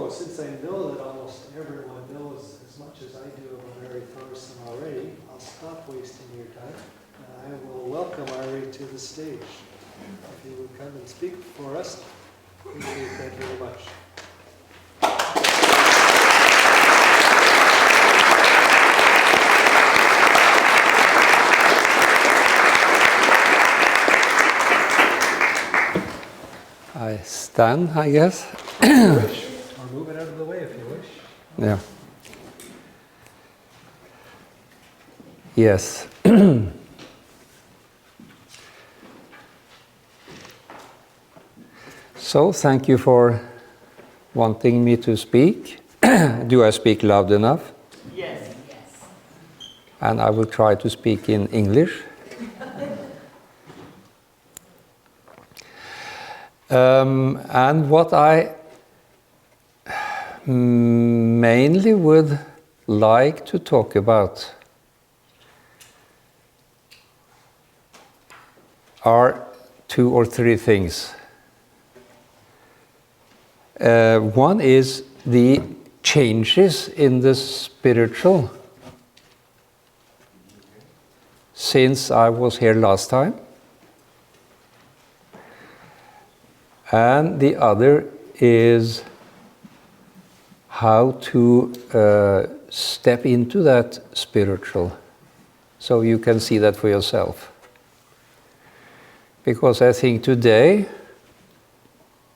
know, since I know that almost everyone knows as much as I do about Ari Thoresen already, I'll stop wasting your time. And I will welcome Ari to the stage. If you would come and speak for us, appreciate that very much. I stand, I guess. If you wish, or move it out of the way if you wish. Yeah. Yes. So, thank you for wanting me to speak. Do I speak loud enough? Yes. And I will try to speak in English. And what I mainly would like to talk about are 2 or 3 things. One is the changes in the spiritual since I was here last time. And the other is how to step into that spiritual, so you can see that for yourself. Because I think today,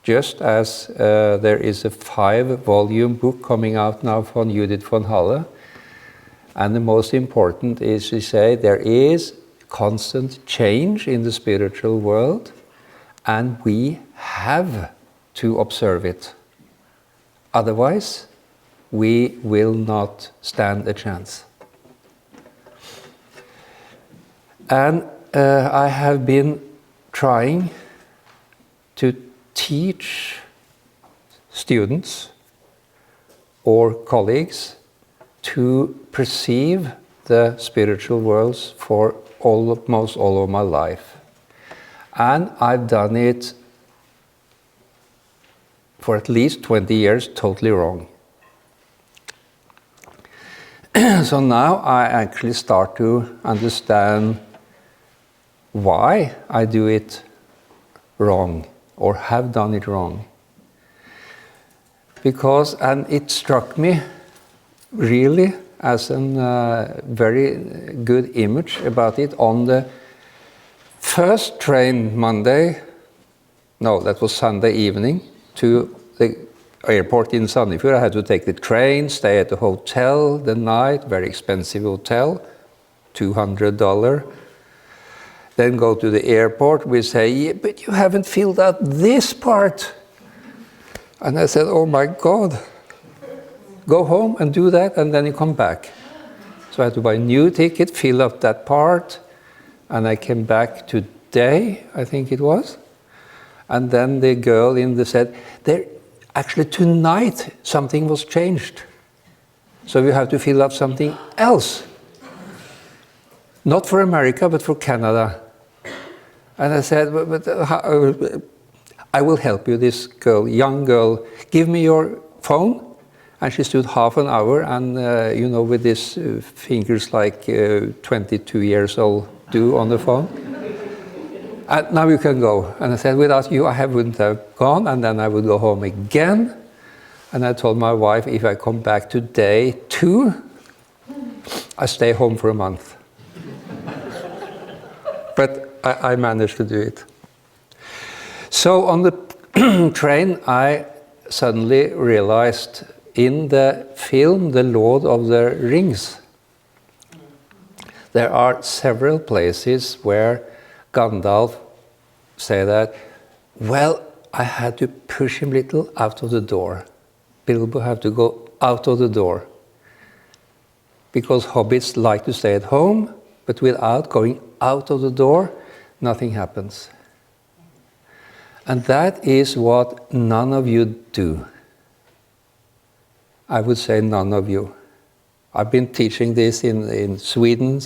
just as there is a 5-volume book coming out now from Judith von Halle, and the most important is to say there is constant change in the spiritual world, and we have to observe it. Otherwise, we will not stand a chance. And I have been trying to teach students or colleagues to perceive the spiritual worlds for almost all of my life. And I've done it for at least 20 years totally wrong. So now I actually start to understand why I do it wrong or have done it wrong. Because, and it struck me really as a very good image about it on the first train Monday, no, that was Sunday evening, to the airport in Sandefjord. I had to take the train, stay at the hotel the night, very expensive hotel, $200. Then go to the airport. We say, yeah, but you haven't filled out this part. And I said, oh my God, go home and do that, and then you come back. So I had to buy a new ticket, fill up that part, and I came back today, I think it was. And then the girl in the said, there, actually tonight something was changed. So you have to fill up something else. Not for America, but for Canada. And I said, but I will help you, this girl, young girl. Give me your phone. And she stood half an hour, and you know, with these fingers like 22 years old do on the phone. And now you can go. And I said, without you, I wouldn't have gone, and then I would go home again. And I told my wife, if I come back today too, I stay home for a month. But I managed to do it. So on the train, I suddenly realized in the film, The Lord of the Rings, there are several places where Gandalf say that, well, I had to push him a little out of the door. Bilbo had to go out of the door. Because hobbits like to stay at home, but without going out of the door, nothing happens. And that is what none of you do. I would say none of you. I've been teaching this in Sweden,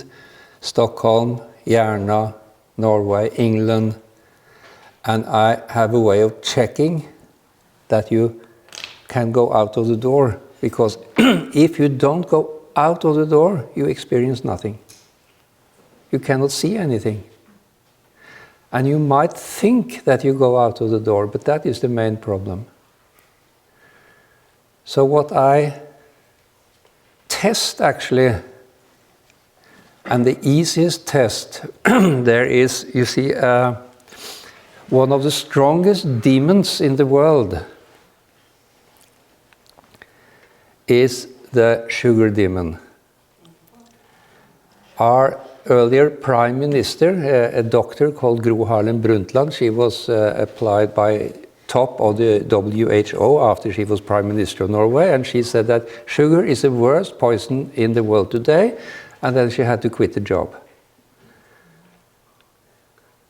Stockholm, Järna, Norway, England, and I have a way of checking that you can go out of the door, because if you don't go out of the door, you experience nothing. You cannot see anything. And you might think that you go out of the door, but that is the main problem. So what I test actually, and the easiest test there is, you see, one of the strongest demons in the world is the sugar demon. Our earlier Prime Minister, a doctor called Gro Harlem Brundtland, she was applied by top of the WHO after she was Prime Minister of Norway, and she said that sugar is the worst poison in the world today, and then she had to quit the job.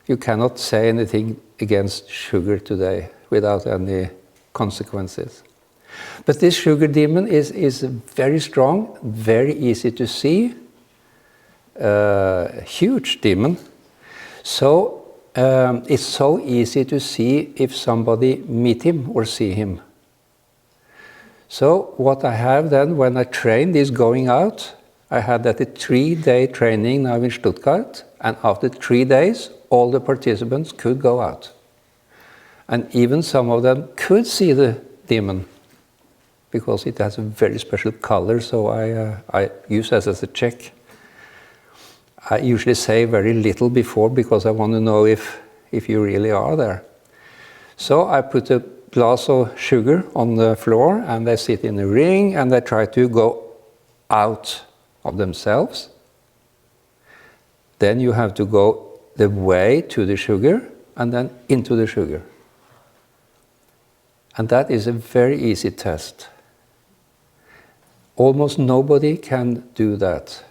You cannot say anything against sugar today without any consequences. But this sugar demon is very strong, very easy to see, huge demon. So it's so easy to see if somebody meet him or see him. So what I have then when I train is going out. I had that a 3-day training now in Stuttgart, and after 3 days all the participants could go out. And even some of them could see the demon, because it has a very special color, so I use that as a check. I usually say very little before, because I want to know if you really are there. So I put a glass of sugar on the floor, and they sit in a ring, and they try to go out of themselves. Then you have to go the way to the sugar, and then into the sugar. And that is a very easy test. Almost nobody can do that,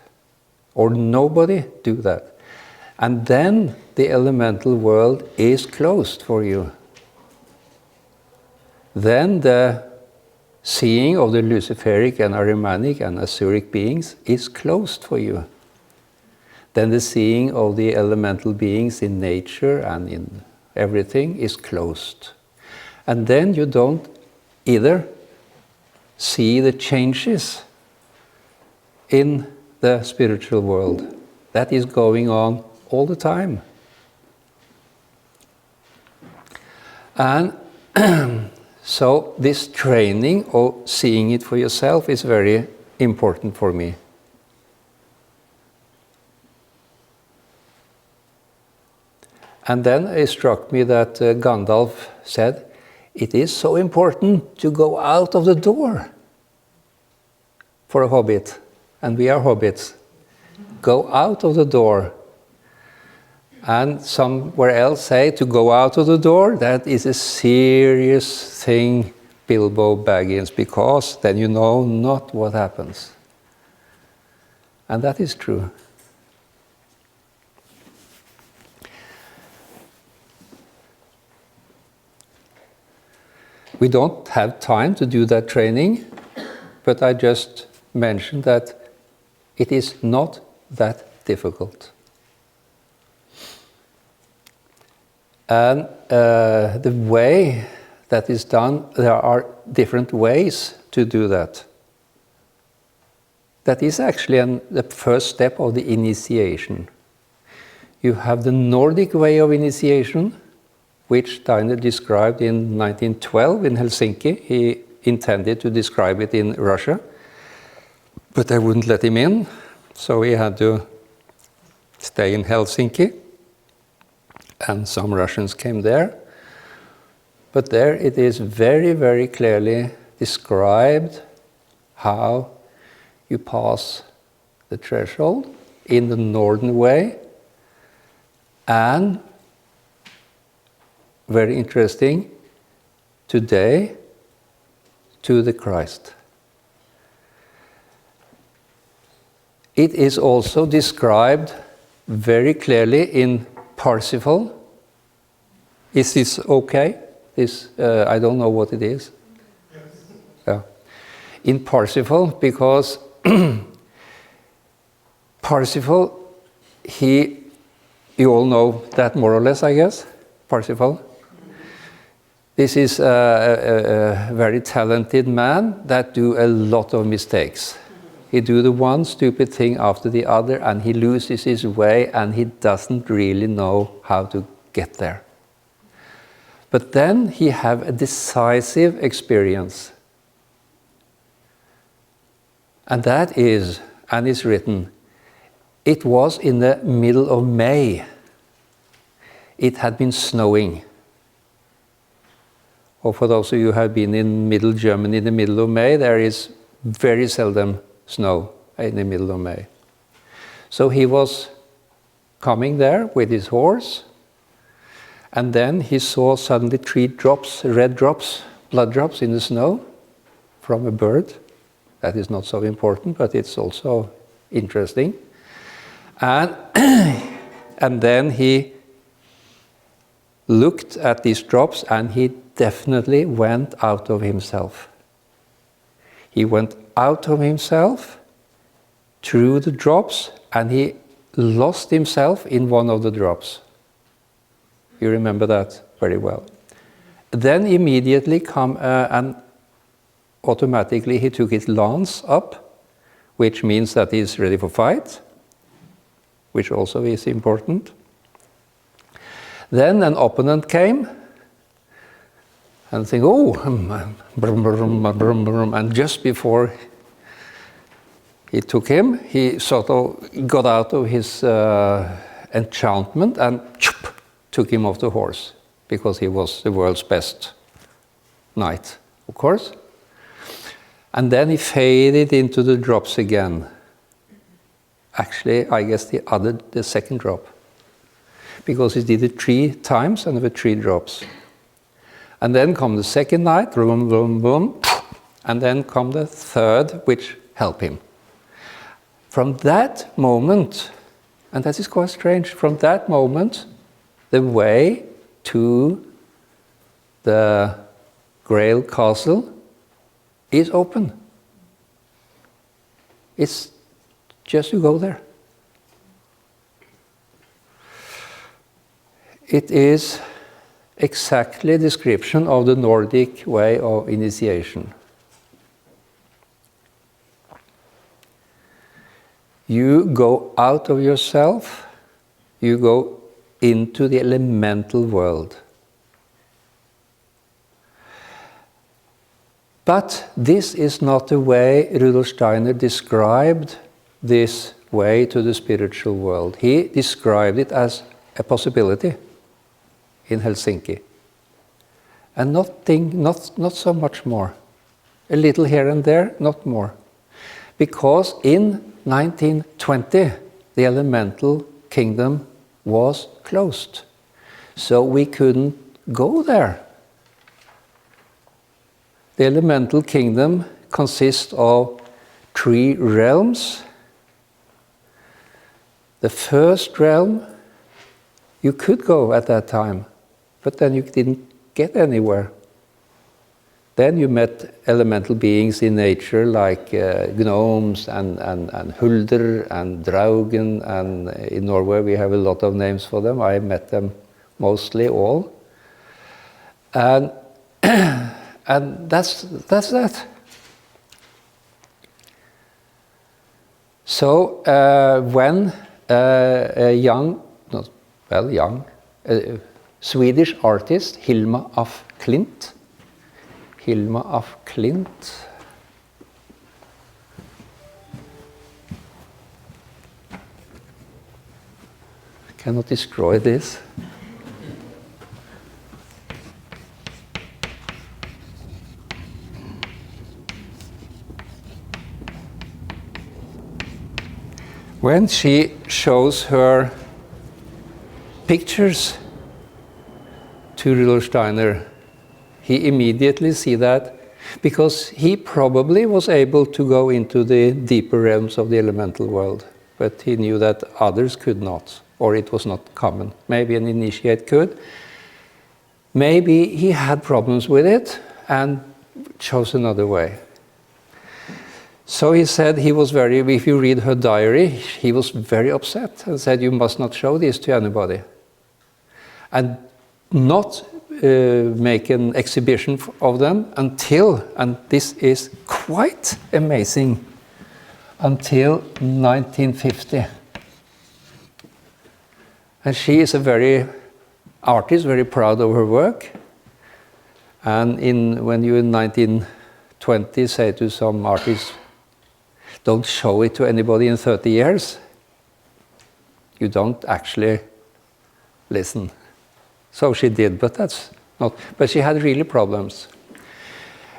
or nobody do that. And then the elemental world is closed for you. Then the seeing of the Luciferic and Ahrimanic and Asuric beings is closed for you. Then the seeing of the elemental beings in nature and in everything is closed. And then you don't either see the changes in the spiritual world. That is going on all the time. And so this training of seeing it for yourself is very important for me. And then it struck me that Gandalf said, it is so important to go out of the door for a hobbit. And we are hobbits. Go out of the door. And somewhere else say to go out of the door, that is a serious thing, Bilbo Baggins, because then you know not what happens. And that is true. We don't have time to do that training, but I just mentioned that it is not that difficult. And the way that is done, there are different ways to do that. That is actually the first step of the initiation. You have the Nordic way of initiation, which Steiner described in 1912 in Helsinki. He intended to describe it in Russia, but they wouldn't let him in, so he had to stay in Helsinki. And some Russians came there. But there it is very, very clearly described how you pass the threshold in the Northern way. And, very interesting, today to the Christ. It is also described very clearly in Parsifal. Is this okay? I don't know what it is. Yes. Yeah. In Parsifal, because Parsifal, you all know that more or less, I guess, Parsifal. This is a very talented man that do a lot of mistakes. He do the one stupid thing after the other, and he loses his way, and he doesn't really know how to get there. But then he have a decisive experience. And that is, and it's written, it was in the middle of May. It had been snowing. Or for those of you who have been in middle Germany in the middle of May, there is very seldom snow in the middle of May. So he was coming there with his horse, and then he saw suddenly 3 drops, red drops, blood drops in the snow from a bird. That is not so important, but it's also interesting. And, and then he looked at these drops, and he definitely went out of himself. He went out of himself through the drops, and he lost himself in one of the drops. You remember that very well. Then immediately and automatically he took his lance up, which means that he's ready for fight, which also is important. Then an opponent came, and think, and just before he took him, he sort of got out of his enchantment and took him off the horse, because he was the world's best knight, of course. And then he faded into the drops again. Actually, I guess the second drop, because he did it 3 times and there were 3 drops. And then come the second night, boom, boom, boom, and then come the third, which helped him. From that moment, and that is quite strange, from that moment, the way to the Grail Castle is open. It's just to go there. It is exactly a description of the Nordic way of initiation. You go out of yourself, you go into the elemental world. But this is not the way Rudolf Steiner described this way to the spiritual world. He described it as a possibility in Helsinki. And not so much more. A little here and there, not more. Because in 1920, the elemental kingdom was closed. So we couldn't go there. The elemental kingdom consists of 3 realms. The first realm, you could go at that time, but then you didn't get anywhere. Then you met elemental beings in nature like gnomes and hulder and draugen, and in Norway we have a lot of names for them. I met them mostly all. And and that's that. So when a Swedish artist, Hilma af Klint, I cannot destroy this. When she shows her pictures to Rudolf Steiner, he immediately sees that, because he probably was able to go into the deeper realms of the elemental world, but he knew that others could not, or it was not common. Maybe an initiate could. Maybe he had problems with it and chose another way. So he said he was if you read her diary, he was very upset and said, you must not show this to anybody. And not make an exhibition of them until, and this is quite amazing, until 1950. And she is a very artist, very proud of her work. And when you in 1920 say to some artists, don't show it to anybody in 30 years, you don't actually listen. So she did, but that's not. But she had really problems.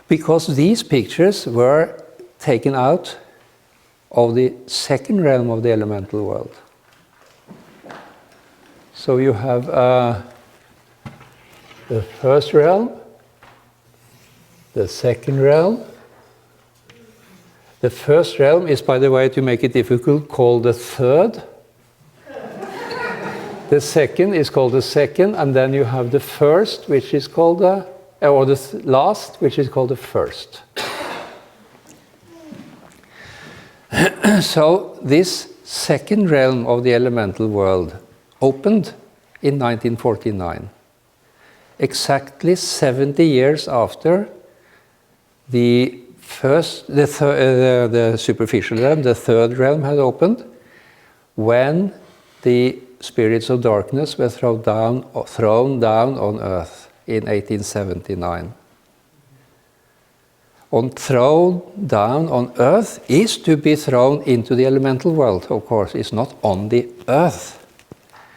Because these pictures were taken out of the second realm of the elemental world. So you have the first realm, the second realm. The first realm is, by the way, to make it difficult, called the third. The second is called the second, and then you have the first, which is called the, or the last, which is called the first. So this second realm of the elemental world opened in 1949, exactly 70 years after the superficial realm, the third realm, had opened, when the spirits of darkness were thrown down on earth in 1879. Thrown down on earth is to be thrown into the elemental world, of course. It's not on the earth.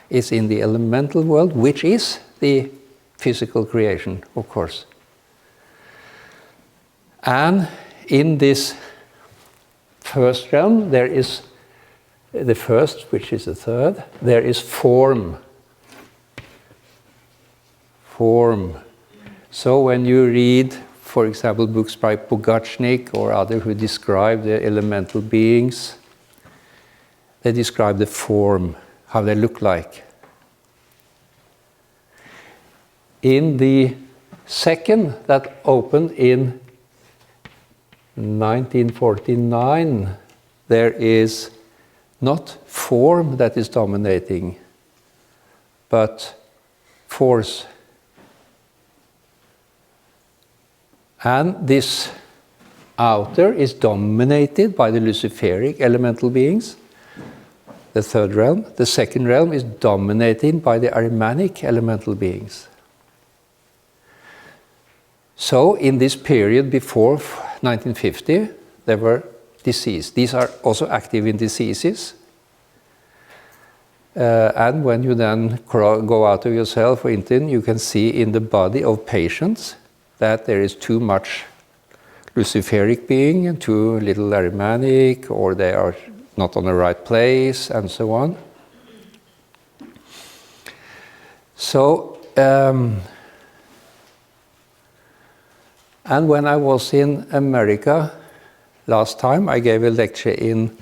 It's in the elemental world, which is the physical creation, of course. And in this first realm, there is the first, which is the third, there is form. Form. So when you read, for example, books by Pogachnik or others who describe the elemental beings, they describe the form, how they look like. In the second that opened in 1949, there is not form that is dominating, but force. And this outer is dominated by the Luciferic elemental beings, the third realm. The second realm is dominated by the Ahrimanic elemental beings. So in this period before 1950, there were diseases. These are also active in diseases. And when you then go out of yourself or into, you can see in the body of patients that there is too much Luciferic being and too little Ahrimanic, or they are not on the right place, and so on. So, and when I was in America last time, I gave a lecture in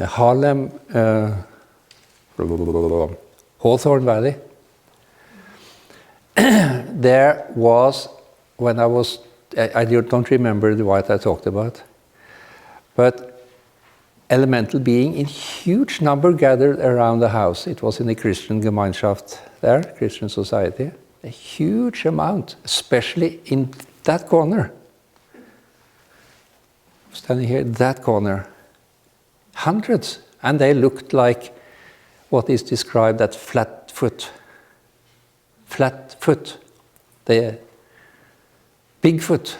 Harlem, Hawthorne Valley. There was, when I was, I don't remember what I talked about, but elemental being in huge number gathered around the house. It was in the Christian Gemeinschaft there, Christian society. A huge amount, especially in that corner. Standing here, that corner. Hundreds. And they looked like what is described as flat foot. Flat foot. The Bigfoot.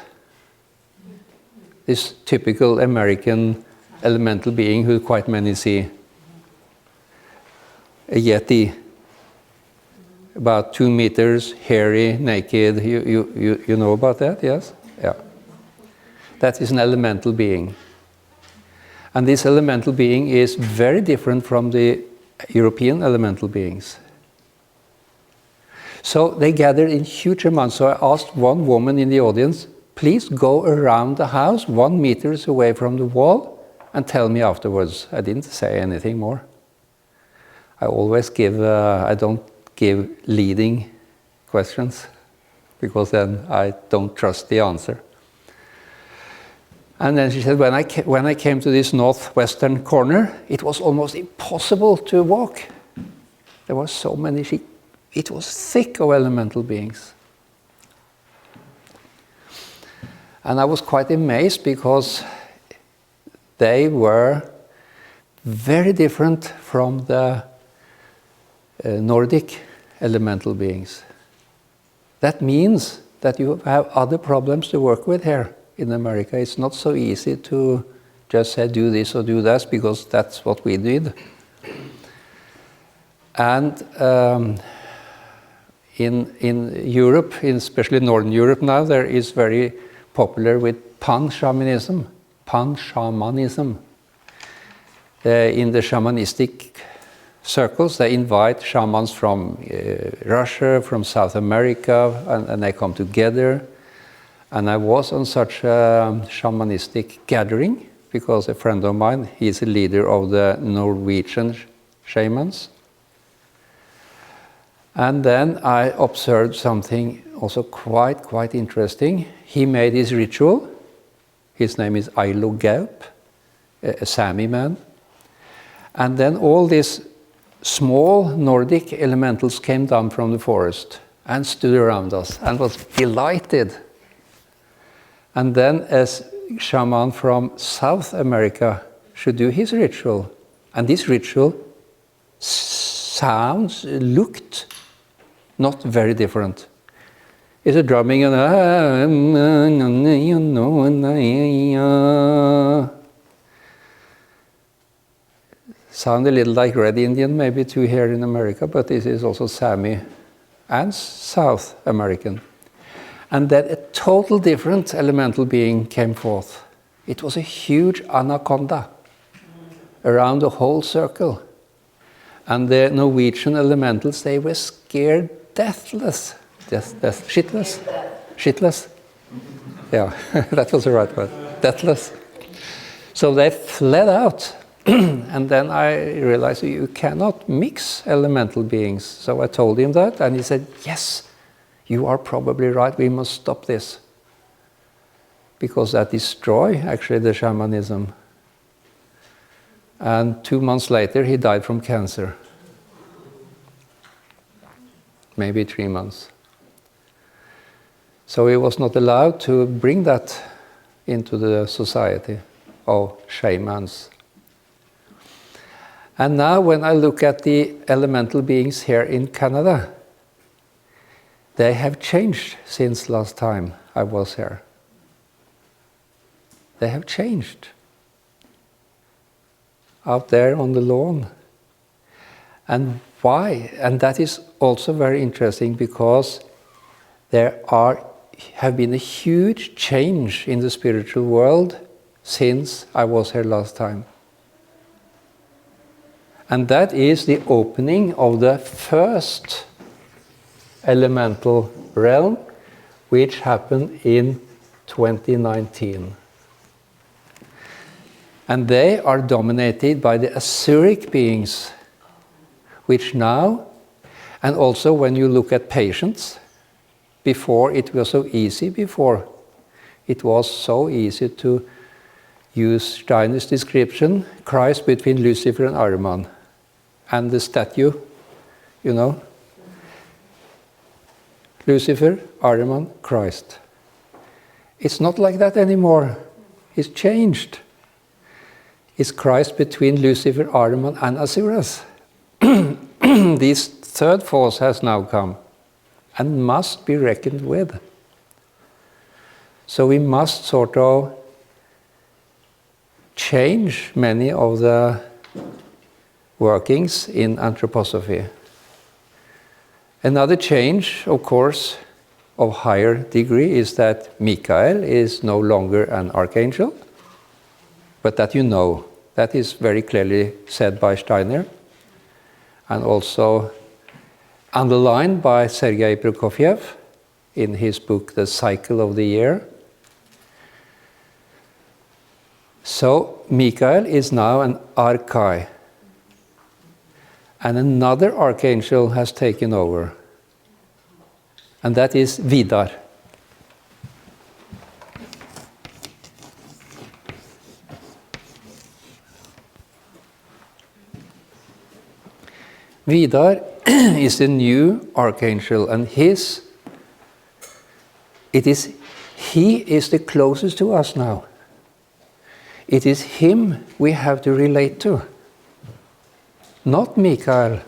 This typical American elemental being who quite many see. A Yeti. About 2 meters, hairy, naked. You know about that, yes? Yeah. That is an elemental being. And this elemental being is very different from the European elemental beings. So they gathered in huge amounts. So I asked one woman in the audience, please go around the house 1 meter away from the wall and tell me afterwards. I didn't say anything more. I always give, I don't give leading questions, because then I don't trust the answer. And then she said, when I came to this northwestern corner, it was almost impossible to walk. There were so many, she it was thick of elemental beings. And I was quite amazed because they were very different from the Nordic elemental beings. That means that you have other problems to work with here in America. It's not so easy to just say do this or do that, because that's what we did. And in Europe, especially Northern Europe now, there is very popular with pan-shamanism. Pan-shamanism. In the shamanistic circles, they invite shamans from Russia, from South America, and they come together. And I was on such a shamanistic gathering because a friend of mine, he's a leader of the Norwegian shamans. And then I observed something also quite interesting. He made his ritual. His name is Ailo Gaup, a Sami man. And then all these small Nordic elementals came down from the forest and stood around us and was delighted. And then a shaman from South America should do his ritual. And this ritual looked not very different. It's a drumming and sound a little like Red Indian, maybe too, here in America, but this is also Sami and South American. And then a total different elemental being came forth. It was a huge anaconda around the whole circle. And the Norwegian elementals, they were scared shitless. Yeah, that was the right word. Deathless. So they fled out. And then I realized you cannot mix elemental beings. So I told him that, and he said, yes, you are probably right, we must stop this. Because that destroys actually the shamanism. And 2 months later, he died from cancer. Maybe 3 months. So he was not allowed to bring that into the society of shamans. And now when I look at the elemental beings here in Canada, they have changed since last time I was here. They have changed. Out there on the lawn. And why? And that is also very interesting because there have been a huge change in the spiritual world since I was here last time. And that is the opening of the first elemental realm, which happened in 2019. And they are dominated by the Asuric beings, which now, and also when you look at patients, before it was so easy, it was so easy to use Steiner's description, Christ between Lucifer and Ahriman, and the statue, you know, Lucifer, Ahriman, Christ. It's not like that anymore. It's changed. It's Christ between Lucifer, Ahriman, and Asuras. This third force has now come and must be reckoned with. So we must sort of change many of the workings in anthroposophy. Another change, of course, of higher degree is that Michael is no longer an archangel, but that you know. That is very clearly said by Steiner and also underlined by Sergei Prokofiev in his book The Cycle of the Year. So Michael is now an archai, and another archangel has taken over, and that is Vidar. Vidar is the new archangel, and he is the closest to us now. It is him we have to relate to, not Michael.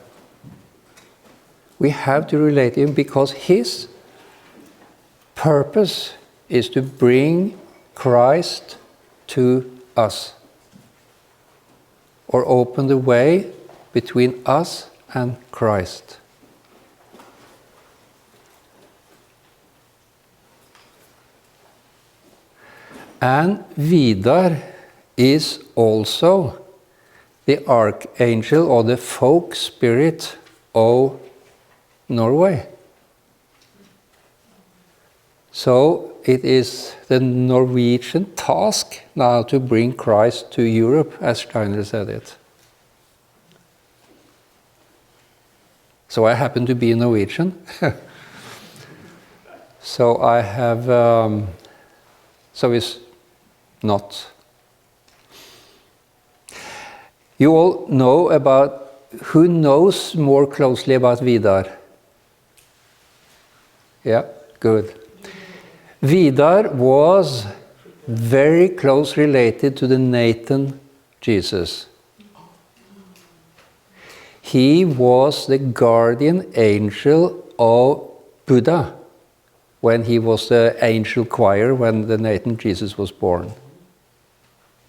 We have to relate to him because his purpose is to bring Christ to us, or open the way between us and Christ. And Vidar is also the archangel or the folk spirit of Norway. So it is the Norwegian task now to bring Christ to Europe, as Steiner said it. So I happen to be Norwegian. So I have, so it's not. You all know about, who knows more closely about Vidar? Yeah, good. Vidar was very close related to the Nathan Jesus. He was the guardian angel of Buddha when he was the angel choir when the Nathan Jesus was born.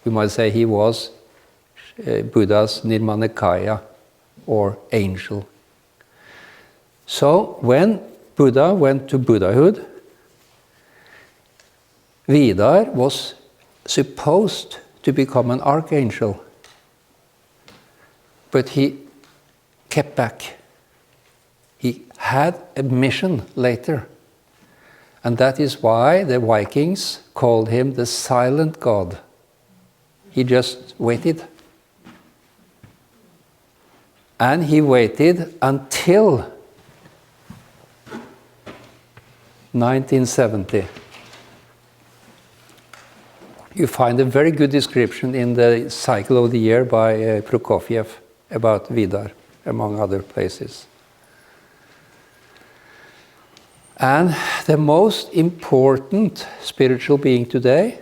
We might say he was Buddha's Nirmanakaya, or angel. So when Buddha went to Buddhahood, Vidar was supposed to become an archangel, but he kept back. He had a mission later, and that is why the Vikings called him the silent god. He just waited. And he waited until 1970. You find a very good description in the Cycle of the Year by Prokofiev about Vidar, among other places. And the most important spiritual being today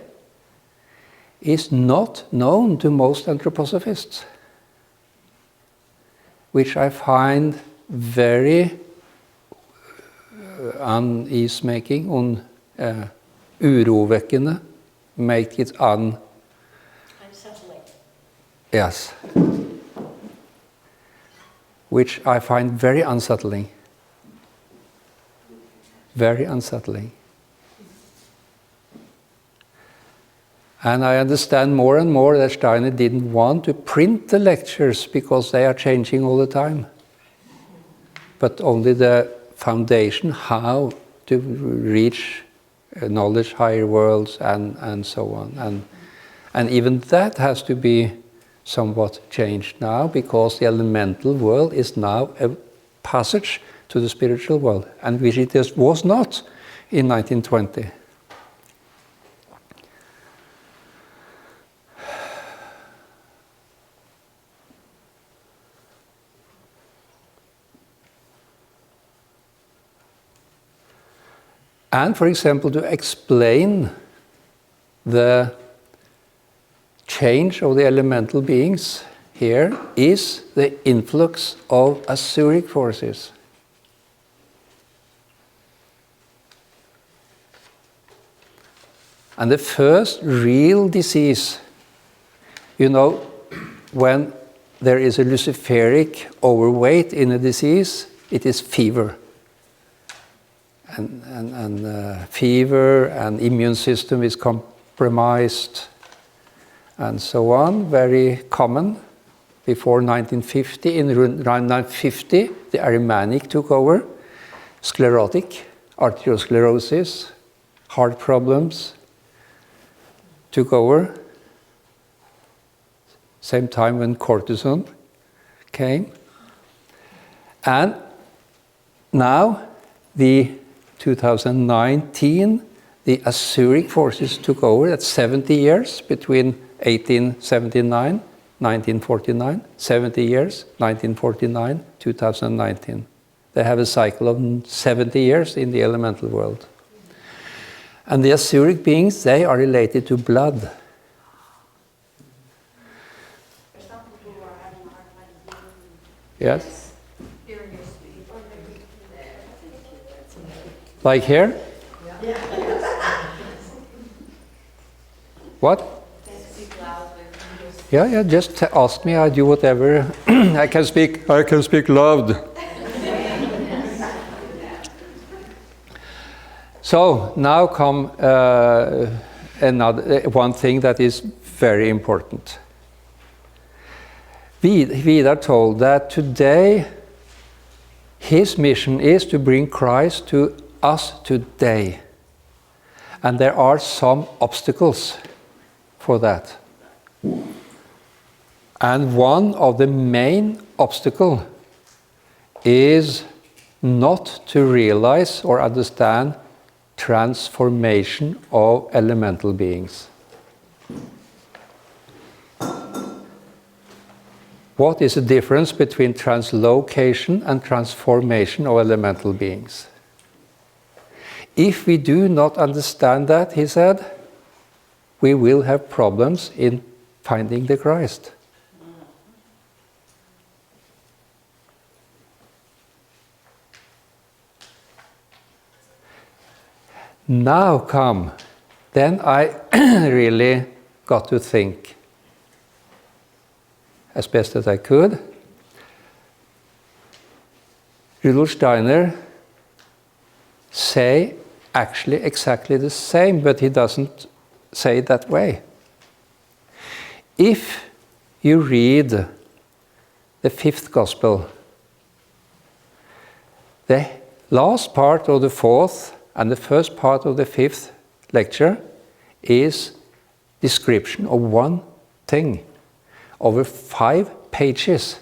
is not known to most anthroposophists, which I find very unease-making, urovekkende, make it unsettling. Yes. Which I find very unsettling. Very unsettling. And I understand more and more that Steiner didn't want to print the lectures because they are changing all the time. But only the foundation, how to reach knowledge, higher worlds, and so on. And even that has to be somewhat changed now, because the elemental world is now a passage to the spiritual world, and which it just was not in 1920. And, for example, to explain the change of the elemental beings here is the influx of Asuric forces. And the first real disease, you know, when there is a luciferic overweight in a disease, it is fever. And fever and immune system is compromised and so on, very common. Before 1950, in around 1950, the Arianic took over, sclerotic, arteriosclerosis, heart problems took over. Same time when cortisone came. And now, the 2019, the Asuric forces took over. That's 70 years between 1879 1949, 70 years, 1949, 2019. They have a cycle of 70 years in the elemental world. And the Asuric beings, they are related to blood. There's some people who are having a hard time Yes? hearing you speak. Like here? What? Speak loudly. Yeah, just ask me, I do whatever. I can speak loud. So now come one thing that is very important. Vidar told that today his mission is to bring Christ to us today. And there are some obstacles for that. And one of the main obstacles is not to realize or understand transformation of elemental beings. What is the difference between translocation and transformation of elemental beings? If we do not understand that, he said, we will have problems in finding the Christ. Now come, then I really got to think as best as I could. Rudolf Steiner say actually exactly the same, but he doesn't say it that way. If you read the fifth gospel, the last part of the fourth and the first part of the fifth lecture is description of one thing over 5 pages,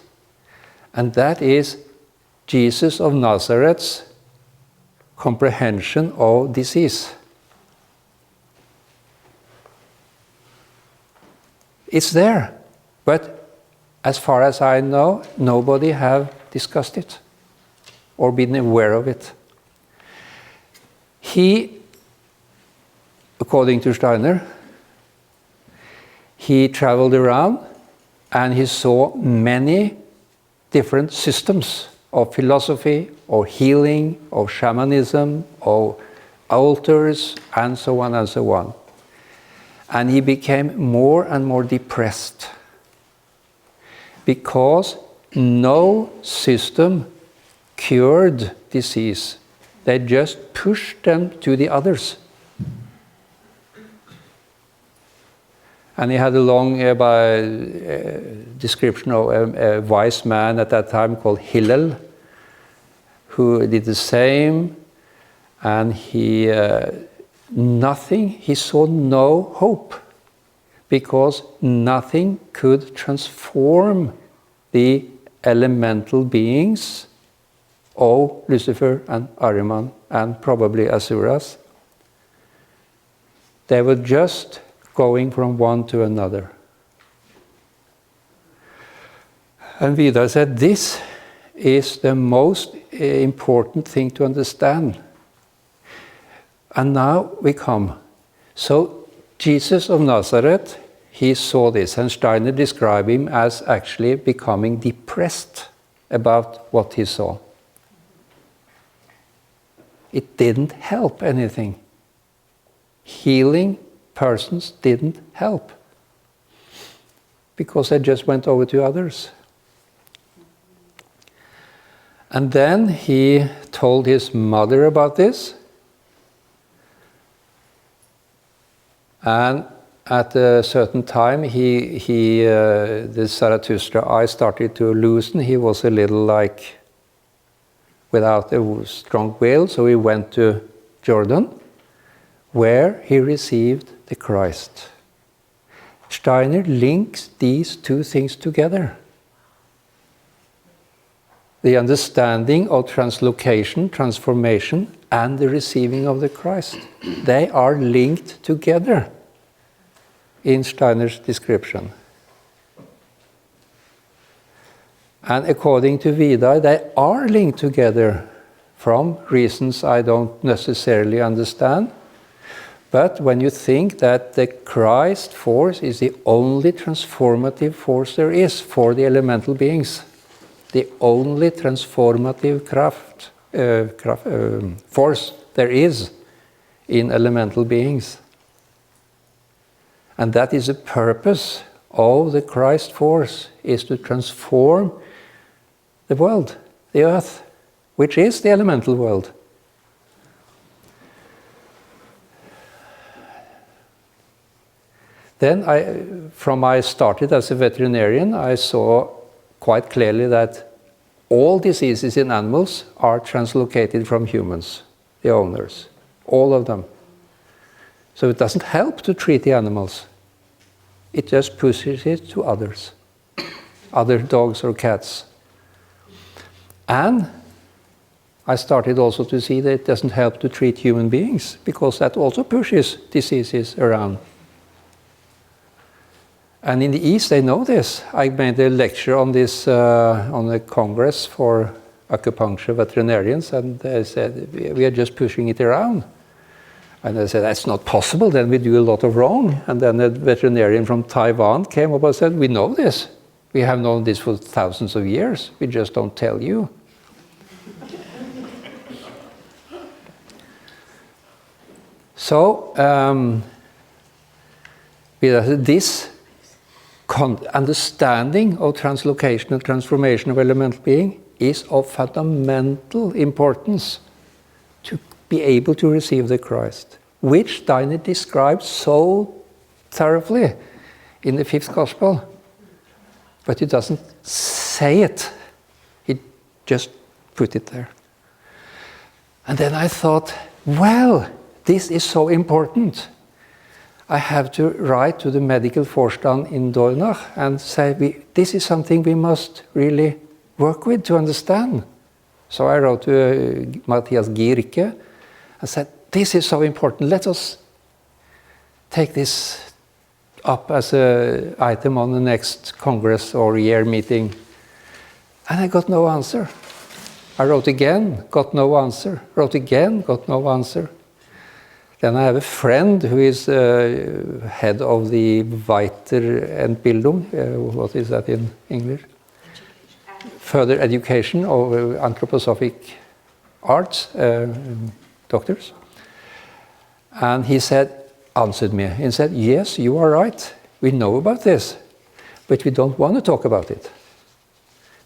and that is Jesus of Nazareth's comprehension of disease. It's there, but as far as I know, nobody have discussed it or been aware of it. He, according to Steiner, he traveled around and he saw many different systems of philosophy, or healing, or shamanism, or altars, and so on and so on. And he became more and more depressed because no system cured disease. They just pushed them to the others. And he had a long description of a wise man at that time called Hillel, who did the same, and he saw no hope, because nothing could transform the elemental beings of Lucifer and Ahriman and probably Asuras. They were just going from one to another. And Vidar said, this is the most important thing to understand. And now we come. So Jesus of Nazareth, he saw this, and Steiner described him as actually becoming depressed about what he saw. It didn't help anything. Healing persons didn't help, because they just went over to others. And then he told his mother about this, and at a certain time the Zarathustra eye started to loosen. He was a little like without a strong will, so he went to Jordan, where he received the Christ. Steiner links these two things together. The understanding of translocation, transformation, and the receiving of the Christ. They are linked together in Steiner's description. And according to Vidar, they are linked together from reasons I don't necessarily understand. But when you think that the Christ force is the only transformative force there is for the elemental beings, the only transformative force there is in elemental beings. And that is the purpose of the Christ force, is to transform the world, the earth, which is the elemental world. Then, from I started as a veterinarian, I saw quite clearly that all diseases in animals are translocated from humans, the owners, all of them. So it doesn't help to treat the animals. It just pushes it to others, other dogs or cats. And I started also to see that it doesn't help to treat human beings, because that also pushes diseases around. And in the East, they know this. I made a lecture on this on a congress for acupuncture veterinarians, and they said, we are just pushing it around. And I said, that's not possible, then we do a lot of wrong. And then a veterinarian from Taiwan came up and said, we know this. We have known this for thousands of years. We just don't tell you. So, this understanding of translocation and transformation of elemental being is of fundamental importance to be able to receive the Christ, which Steiner describes so thoroughly in the fifth gospel. But he doesn't say it. He just put it there. And then I thought, well, this is so important. I have to write to the medical Vorstand in Dornach and say, this is something we must really work with to understand. So I wrote to Matthias Gierke and said, this is so important. Let us take this up as an item on the next Congress or year meeting. And I got no answer. I wrote again, got no answer. Wrote again, got no answer. Then I have a friend who is head of the Weiterentbildung, what is that in English? Further education of anthroposophic arts, doctors. And he answered me, he said, yes, you are right, we know about this, but we don't want to talk about it.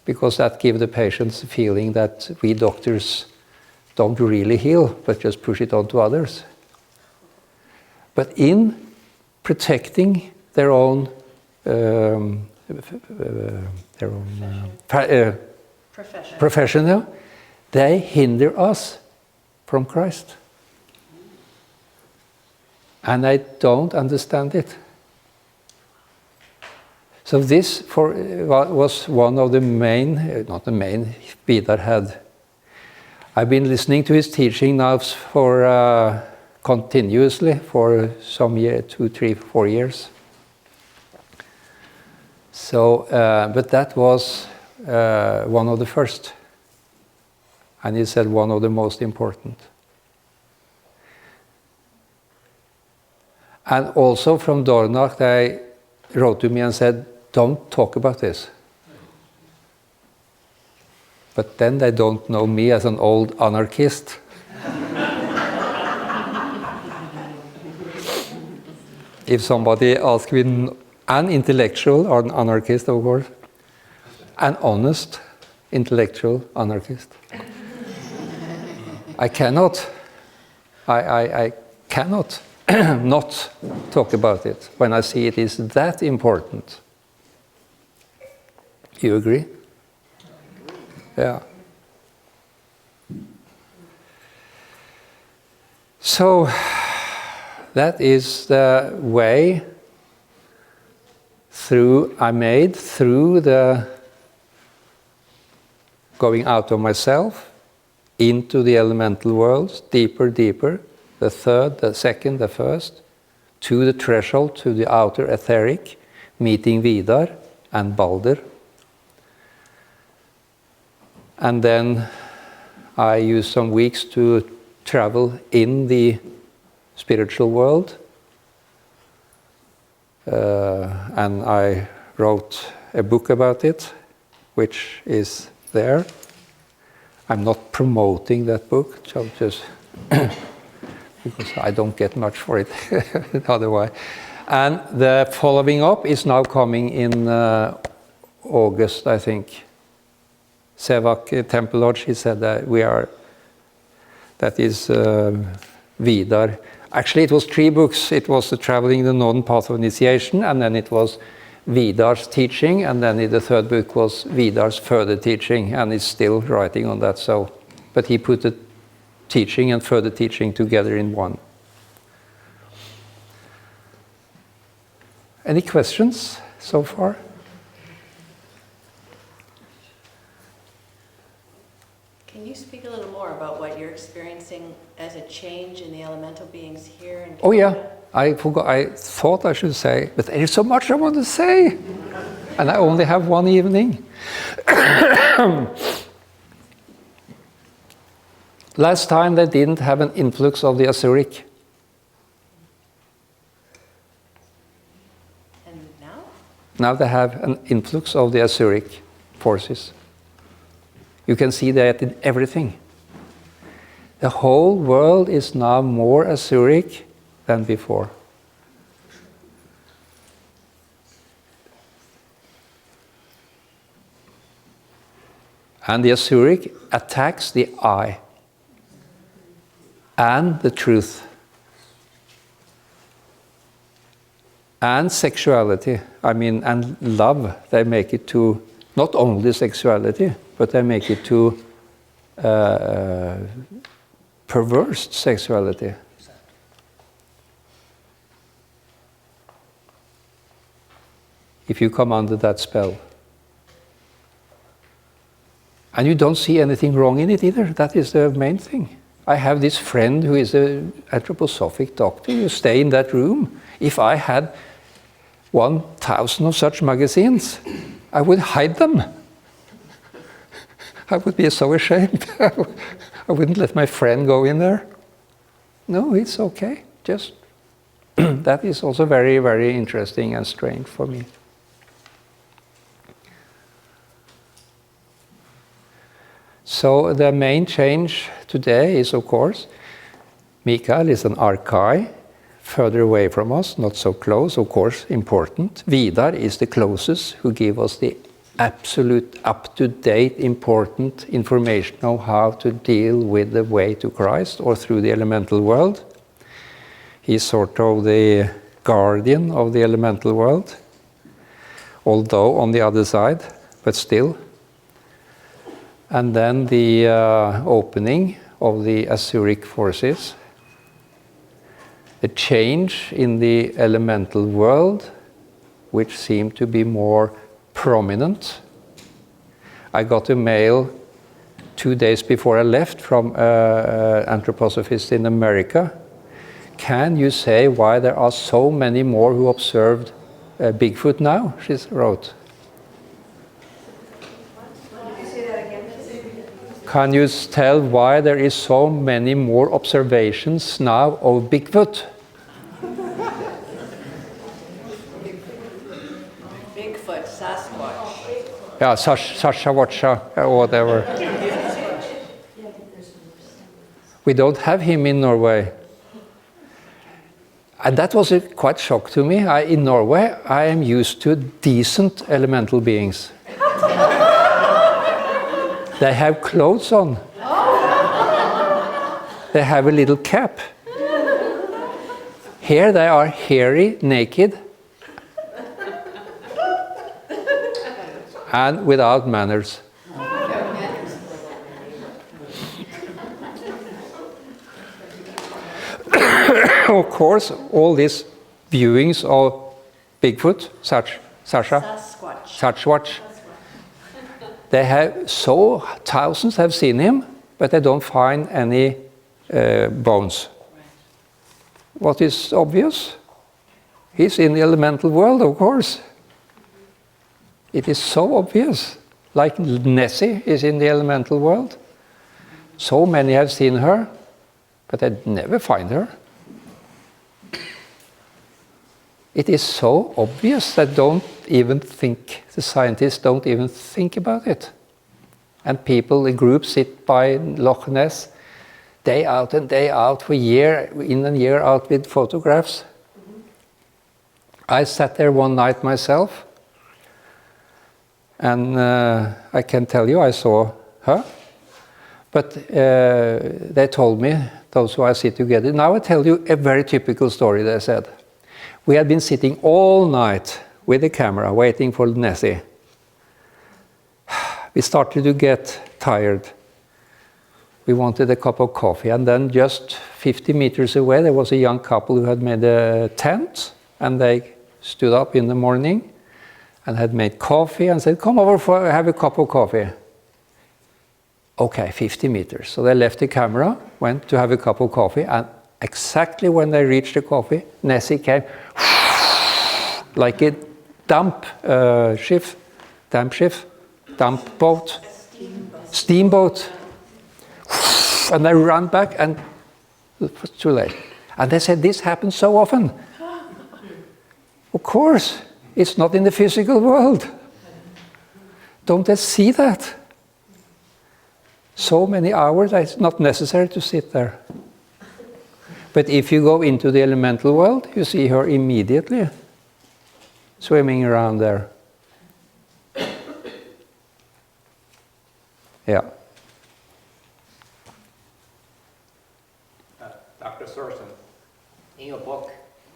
Because that gives the patients the feeling that we doctors don't really heal, but just push it on to others. But in protecting their own profession, they hinder us from Christ. And I don't understand it. So this was one of the main, not the main, Vidar had. I've been listening to his teaching now for continuously for some year, 2, 3, 4 years. So, but that was one of the first, and he said one of the most important. And also from Dornach, they wrote to me and said, don't talk about this. But then they don't know me as an old anarchist. If somebody asks me, an intellectual or an anarchist, of course, an honest intellectual anarchist. I cannot not talk about it when I see it is that important. You agree? Yeah. So that is the way I made through the going out of myself into the elemental worlds, deeper, deeper, the third, the second, the first, to the threshold, to the outer etheric, meeting Vidar and Balder. And then I used some weeks to travel in the spiritual world. And I wrote a book about it, which is there. I'm not promoting that book, just because I don't get much for it otherwise. And the following up is now coming in August, I think. Sevak Temple Lodge, he said that that is Vidar. Actually, it was 3 books. It was the Traveling the Northern Path of Initiation, and then it was Vidar's teaching, and then the 3rd book was Vidar's further teaching, and he's still writing on that. So, but he put the teaching and further teaching together in one. Any questions so far? Can you speak a little more about what you're experiencing as a change in the elemental beings here in Canada? Oh yeah, I forgot. I thought I should say, but there is so much I want to say, and I only have one evening. Last time they didn't have an influx of the Asuric. And now? Now they have an influx of the Asuric forces. You can see that in everything. The whole world is now more Asuric than before. And the Asuric attacks the I and the truth and sexuality. I mean, and love. They make it to not only sexuality, but they make it to perverse sexuality. If you come under that spell. And you don't see anything wrong in it either. That is the main thing. I have this friend who is an anthroposophic doctor. You stay in that room. If I had 1,000 of such magazines, I would hide them. I would be so ashamed. I wouldn't let my friend go in there. No, it's okay. Just that is also very, very interesting and strange for me. So the main change today is, of course, Mikael is an archai, further away from us, not so close, of course, important. Vidar is the closest, who give us the absolute, up-to-date, important information of how to deal with the way to Christ or through the elemental world. He's sort of the guardian of the elemental world, although on the other side, but still. And then the opening of the Asuric forces, the change in the elemental world, which seemed to be more prominent. I got a mail 2 days before I left from an anthroposophist in America. Can you say why there are so many more who observed Bigfoot now? She wrote. Can you tell why there is so many more observations now of Bigfoot? Bigfoot, Sasquatch. Yeah, Sasquatch or whatever. We don't have him in Norway. And that was a quite shock to me. In Norway, I am used to decent elemental beings. They have clothes on. They have a little cap. Here they are hairy, naked, and without manners. Of course, all these viewings of Bigfoot, Sasquatch, they have thousands have seen him, but they don't find any bones. What is obvious? He's in the elemental world, of course. It is so obvious. like Nessie is in the elemental world. So many have seen her, but they never find her. It is so obvious that the scientists don't even think about it. And people, the group sit by Loch Ness day out and day out for year in and year out with photographs. I sat there one night myself, and I can tell you I saw her. But they told me, those who I sit together, now I tell you a very typical story, they said. We had been sitting all night with the camera waiting for Nessie. We started to get tired. We wanted a cup of coffee, and then just 50 meters away there was a young couple who had made a tent, and they stood up in the morning and had made coffee and said, come over for have a cup of coffee. Okay, 50 meters. So they left the camera, went to have a cup of coffee, and exactly when they reached the coffee, Nessie came like a damp boat, steamboat. And they ran back, and it was too late. And they said, this happens so often. Of course, it's not in the physical world. Don't they see that? So many hours, it's not necessary to sit there. But if you go into the elemental world, you see her immediately swimming around there. Yeah. Dr. Thoresen, in your book,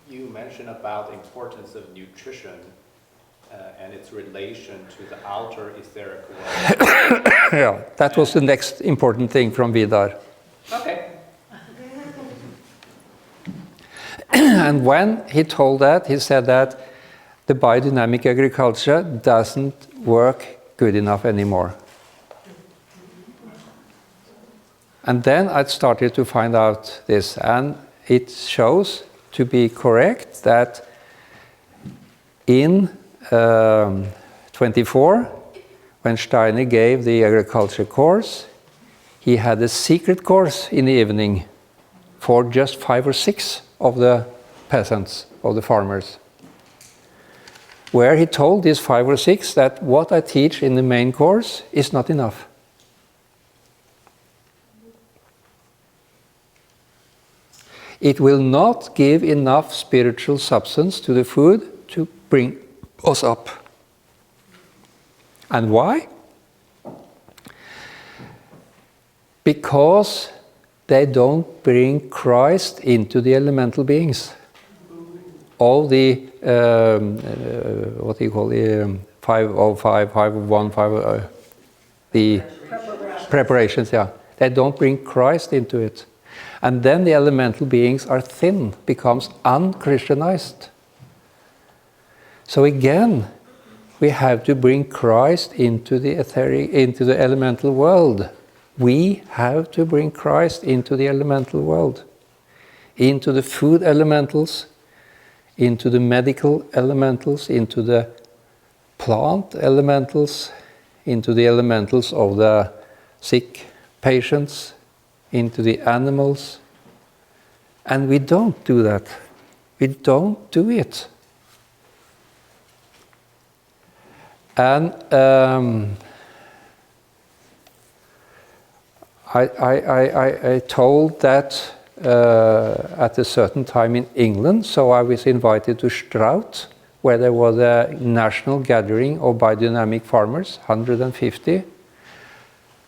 you mention about the importance of nutrition and its relation to the outer etheric world. Yeah, that was the next important thing from Vidar. Okay. And when he told that, he said that the biodynamic agriculture doesn't work good enough anymore. And then I started to find out this, and it shows to be correct that in 24, when Steiner gave the agriculture course, he had a secret course in the evening for just 5 or 6 of the peasants, of the farmers, where he told these 5 or 6 that what I teach in the main course is not enough. It will not give enough spiritual substance to the food to bring us up. And why? Because they don't bring Christ into the elemental beings. All the, what do you call the 505, 501, the preparations, yeah. They don't bring Christ into it. And then the elemental beings are thin, becomes unchristianized. So again, we have to bring Christ into the etheric, into the elemental world. We have to bring Christ into the elemental world, into the food elementals, into the medical elementals, into the plant elementals, into the elementals of the sick patients, into the animals. And we don't do that. We don't do it. And I told that at a certain time in England, so I was invited to Strout, where there was a national gathering of biodynamic farmers, 150,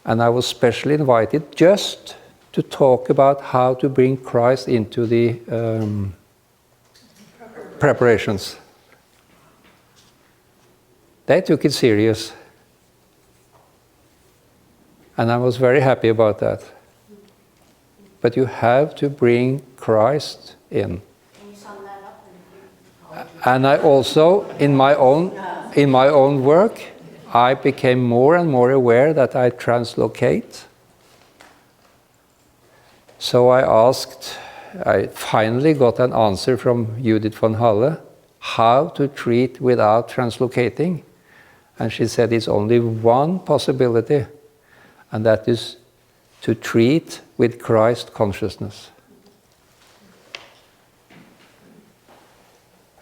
and I was specially invited just to talk about how to bring Christ into the preparations. They took it serious. And I was very happy about that. But you have to bring Christ in. Can you sum that up? And I also, in my own work, I became more and more aware that I translocate. So I finally got an answer from Judith von Halle, how to treat without translocating. And she said it's only one possibility, and that is to treat with Christ consciousness.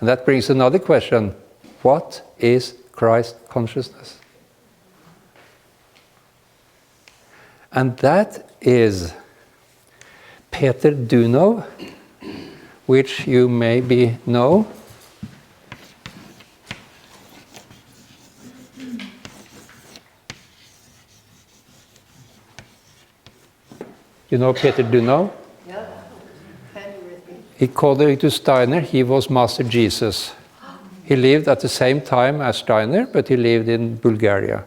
And that brings another question. What is Christ consciousness? And that is Peter Dunow, which you maybe know. You know Peter Dunow? Yeah, had you with me. According to Steiner, he was Master Jesus. He lived at the same time as Steiner, but he lived in Bulgaria.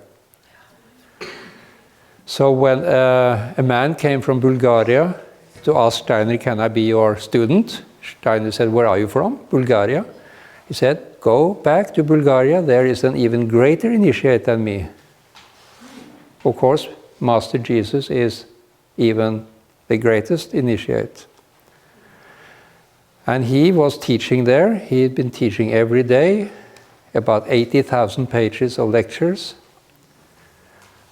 So when a man came from Bulgaria to ask Steiner, can I be your student? Steiner said, where are you from? Bulgaria. He said, go back to Bulgaria, there is an even greater initiate than me. Of course, Master Jesus is even the greatest initiate. And he was teaching there. He had been teaching every day, about 80,000 pages of lectures,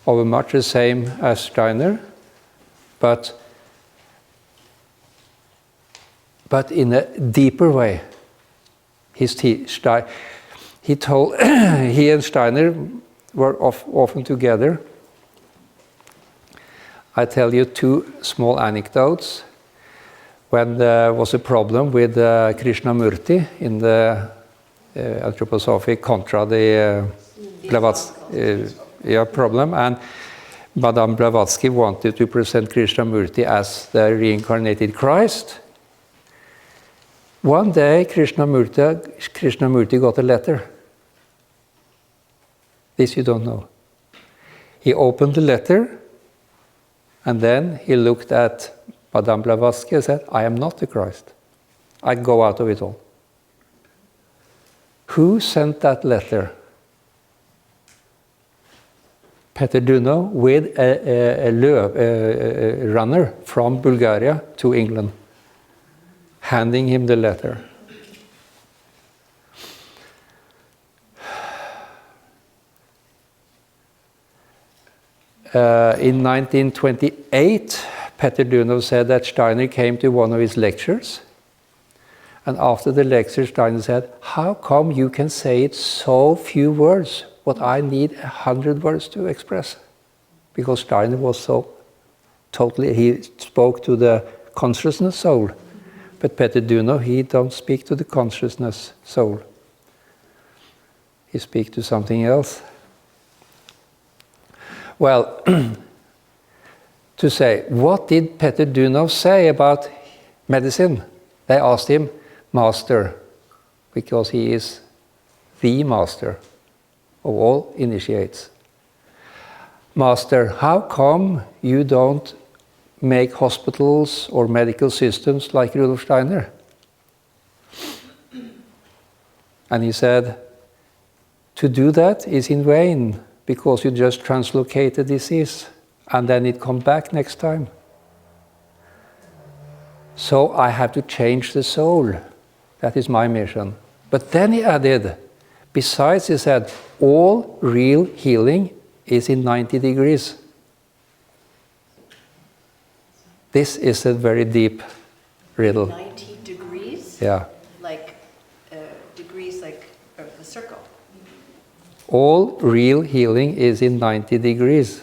over much the same as Steiner, but in a deeper way. He told he and Steiner were often together. I tell you two small anecdotes. When there was a problem with Krishnamurti in the anthroposophic contra the Blavatsky problem, and Madame Blavatsky wanted to present Krishnamurti as the reincarnated Christ. One day Krishnamurti got a letter. This you don't know. He opened the letter, and then he looked at Madame Blavatsky and said, I am not the Christ. I go out of it all. Who sent that letter? Peter Dunow with a runner from Bulgaria to England, handing him the letter. In 1928, Peter Dunow said that Steiner came to one of his lectures, and after the lecture Steiner said, how come you can say it so few words, what I need 100 words to express? Because Steiner was so totally, he spoke to the consciousness soul, but Peter Dunow, he don't speak to the consciousness soul. He speaks to something else. Well, to say, what did Peter Dunow say about medicine? They asked him, Master, because he is the master of all initiates. Master, how come you don't make hospitals or medical systems like Rudolf Steiner? And he said, to do that is in vain, because you just translocate the disease and then it comes back next time. So I have to change the soul. That is my mission. But then he added, besides, he said, all real healing is in 90 degrees. This is a very deep riddle. 90 degrees? Yeah. Like degrees like the circle. All real healing is in 90 degrees.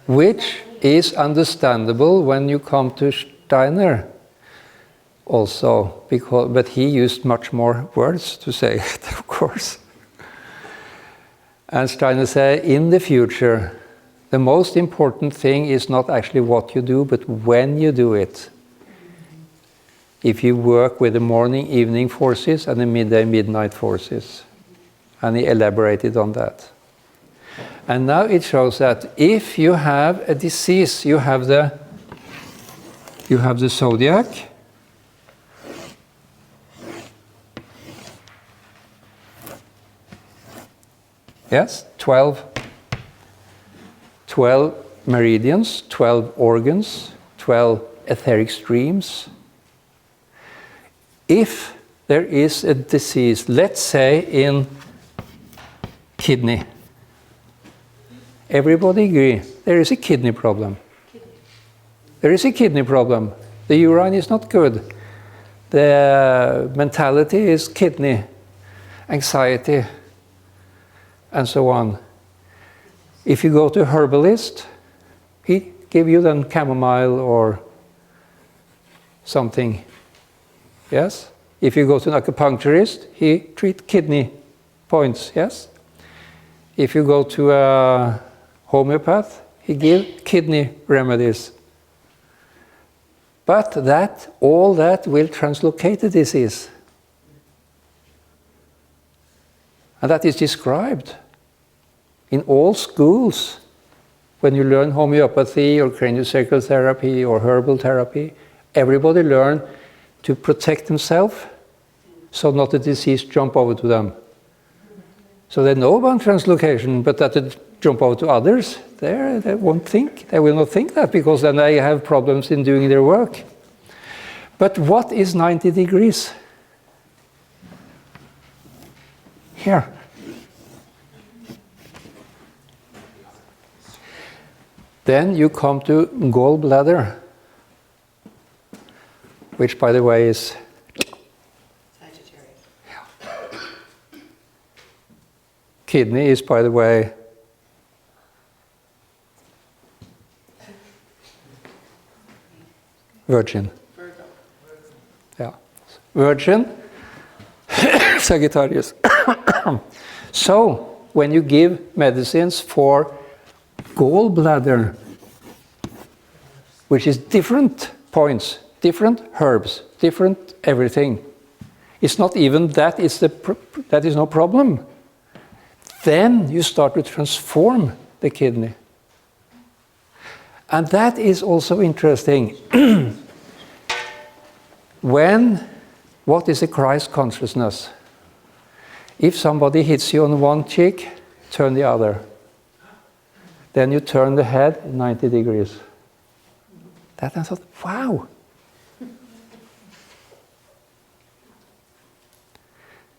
Which is understandable when you come to Steiner also, but he used much more words to say it, of course. And Steiner said, in the future, the most important thing is not actually what you do, but when you do it. If you work with the morning, evening forces and the midday, midnight forces. And he elaborated on that. And now it shows that if you have a disease, you have the zodiac. Yes, 12 meridians, 12 organs, 12 etheric streams. If there is a disease, let's say in kidney, everybody agree there is a kidney problem. There is a kidney problem. The urine is not good. The mentality is kidney, anxiety, and so on. If you go to a herbalist, he give you then chamomile or something. Yes? If you go to an acupuncturist, he treat kidney points. Yes? If you go to a homeopath, he give kidney remedies. But all that will translocate the disease. And that is described in all schools. When you learn homeopathy or craniosacral therapy or herbal therapy, everybody learn to protect themselves so not the disease jump over to them. So they know about translocation, but that it jump over to others, they won't think. They will not think that, because then they have problems in doing their work. But what is 90 degrees? Here. Then you come to gallbladder, which, by the way, is Sagittarius. kidney is, by the way, Virgin. Virgo. Yeah. Virgin, Sagittarius. So, when you give medicines for gallbladder, which is different points, different herbs, different everything, it's not even that, that is no problem. Then you start to transform the kidney. And that is also interesting. What is a Christ consciousness? If somebody hits you on one cheek, turn the other. Then you turn the head 90 degrees. That I thought, wow.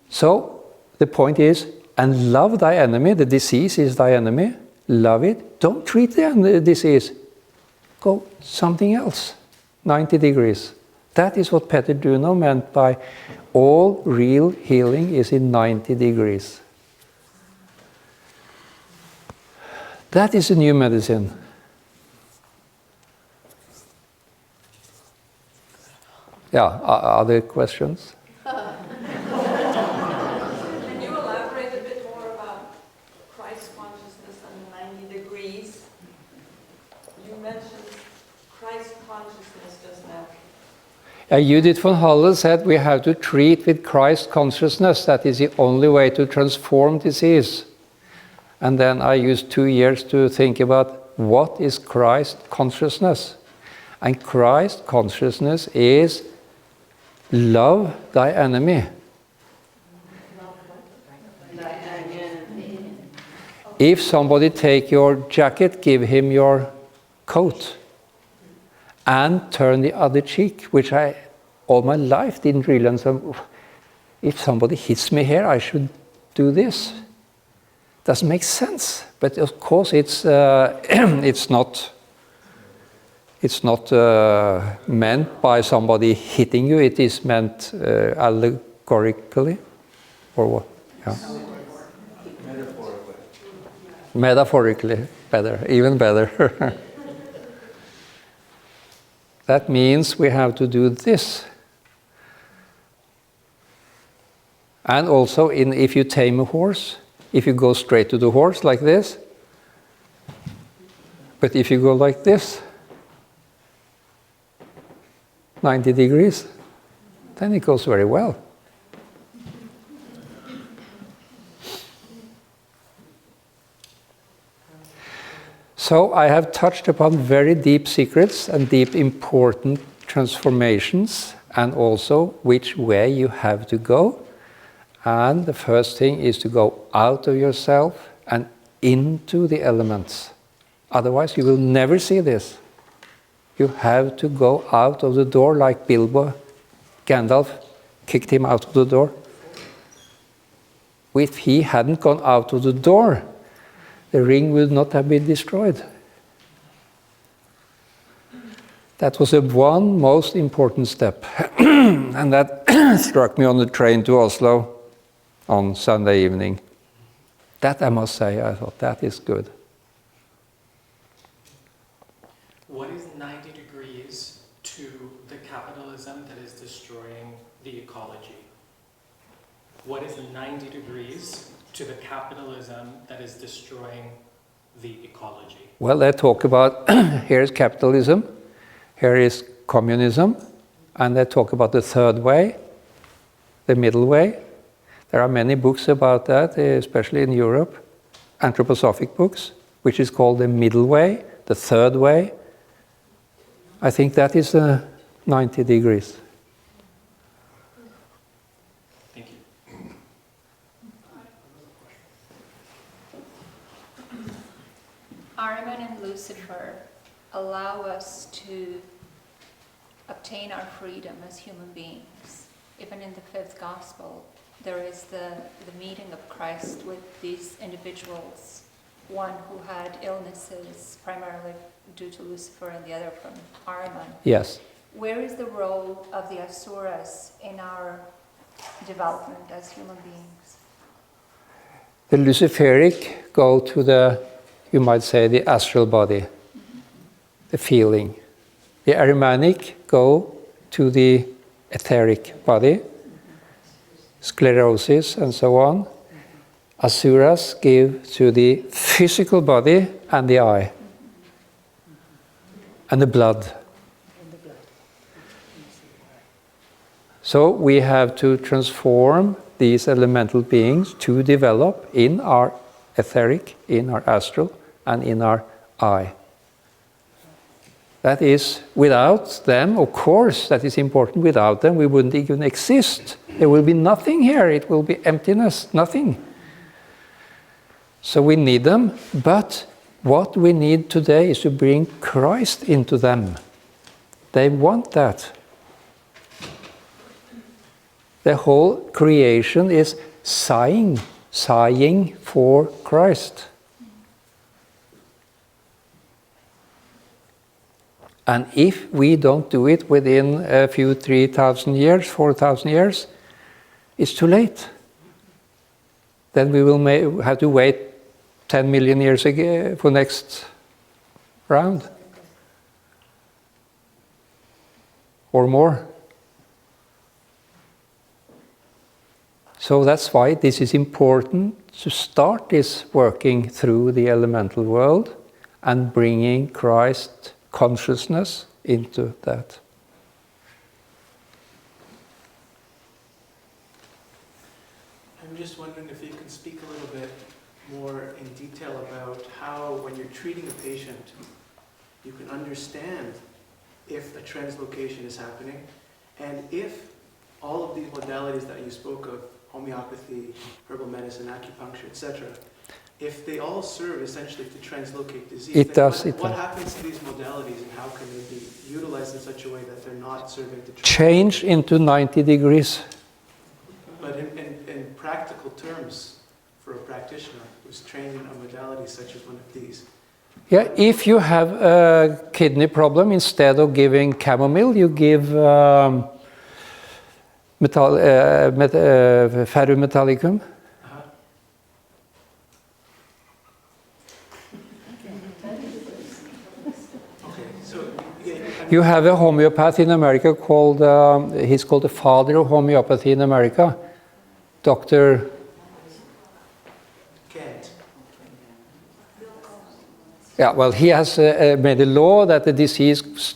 So the point is, and love thy enemy. The disease is thy enemy. Love it. Don't treat the disease. Go something else. 90 degrees. That is what Peter Duno meant by all real healing is in 90 degrees. That is a new medicine. Yeah, other questions? Can you elaborate a bit more about Christ consciousness and 90 degrees? You mentioned Christ consciousness just now. Judith von Halle said we have to treat with Christ consciousness. That is the only way to transform disease. And then I used 2 years to think about what is Christ consciousness. And Christ consciousness is love thy enemy. If somebody take your jacket, give him your coat. And turn the other cheek, which I all my life didn't realize. If somebody hits me here, I should do this. Doesn't make sense. But of course, it's not meant by somebody hitting you. It is meant allegorically, or what? Yeah. Metaphorically, better, even better. That means we have to do this. And also, if you tame a horse, if you go straight to the horse like this, but if you go like this, 90 degrees, then it goes very well. So I have touched upon very deep secrets and deep important transformations, and also which way you have to go. And the first thing is to go out of yourself and into the elements. Otherwise you will never see this. You have to go out of the door like Bilbo, Gandalf kicked him out of the door. If he hadn't gone out of the door, the ring would not have been destroyed. That was the one most important step. And that struck me on the train to Oslo on Sunday evening. That I must say, I thought, that is good. What is 90 degrees to the capitalism that is destroying the ecology? What is 90 degrees to the capitalism that is destroying the ecology? Well, they talk about, here is capitalism, here is communism, and they talk about the third way, the middle way. There are many books about that, especially in Europe, anthroposophic books, which is called the middle way, the third way. I think that is 90 degrees. Thank you. Ahriman and Lucifer allow us to obtain our freedom as human beings. Even in the fifth gospel, there is the meeting of Christ with these individuals, one who had illnesses primarily due to Lucifer and the other from Ahriman. Yes. Where is the role of the asuras in our development as human beings? The Luciferic go to the, you might say, the astral body, the feeling. The Ahrimanic go to the etheric body, sclerosis and so on. Asuras give to the physical body and the eye, and the blood. So we have to transform these elemental beings to develop in our etheric, in our astral, and in our eye. That is, without them, of course, that is important. Without them, we wouldn't even exist. There will be nothing here. It will be emptiness, nothing. So we need them, but what we need today is to bring Christ into them. They want that. The whole creation is sighing for Christ. And if we don't do it within a few 3,000 years, 4,000 years, it's too late. Then we will have to wait 10 million years again for next round. Or more. So that's why this is important to start this working through the elemental world and bringing Christ consciousness into that. I'm just wondering if you can speak a little bit more in detail about how, when you're treating a patient, you can understand if a translocation is happening, and if all of these modalities that you spoke of, homeopathy, herbal medicine, acupuncture, etc., if they all serve essentially to translocate disease, It does. What happens to these modalities, and how can they be utilized in such a way that they're not serving to Change into 90 degrees. But in practical terms, for a practitioner who's trained in a modality such as one of these, Yeah, if you have a kidney problem, instead of giving chamomile, you give ferrum metallicum. You have a homeopath in America called, he's called the father of homeopathy in America, Dr. Kent. Yeah, well, he has made a law that the disease...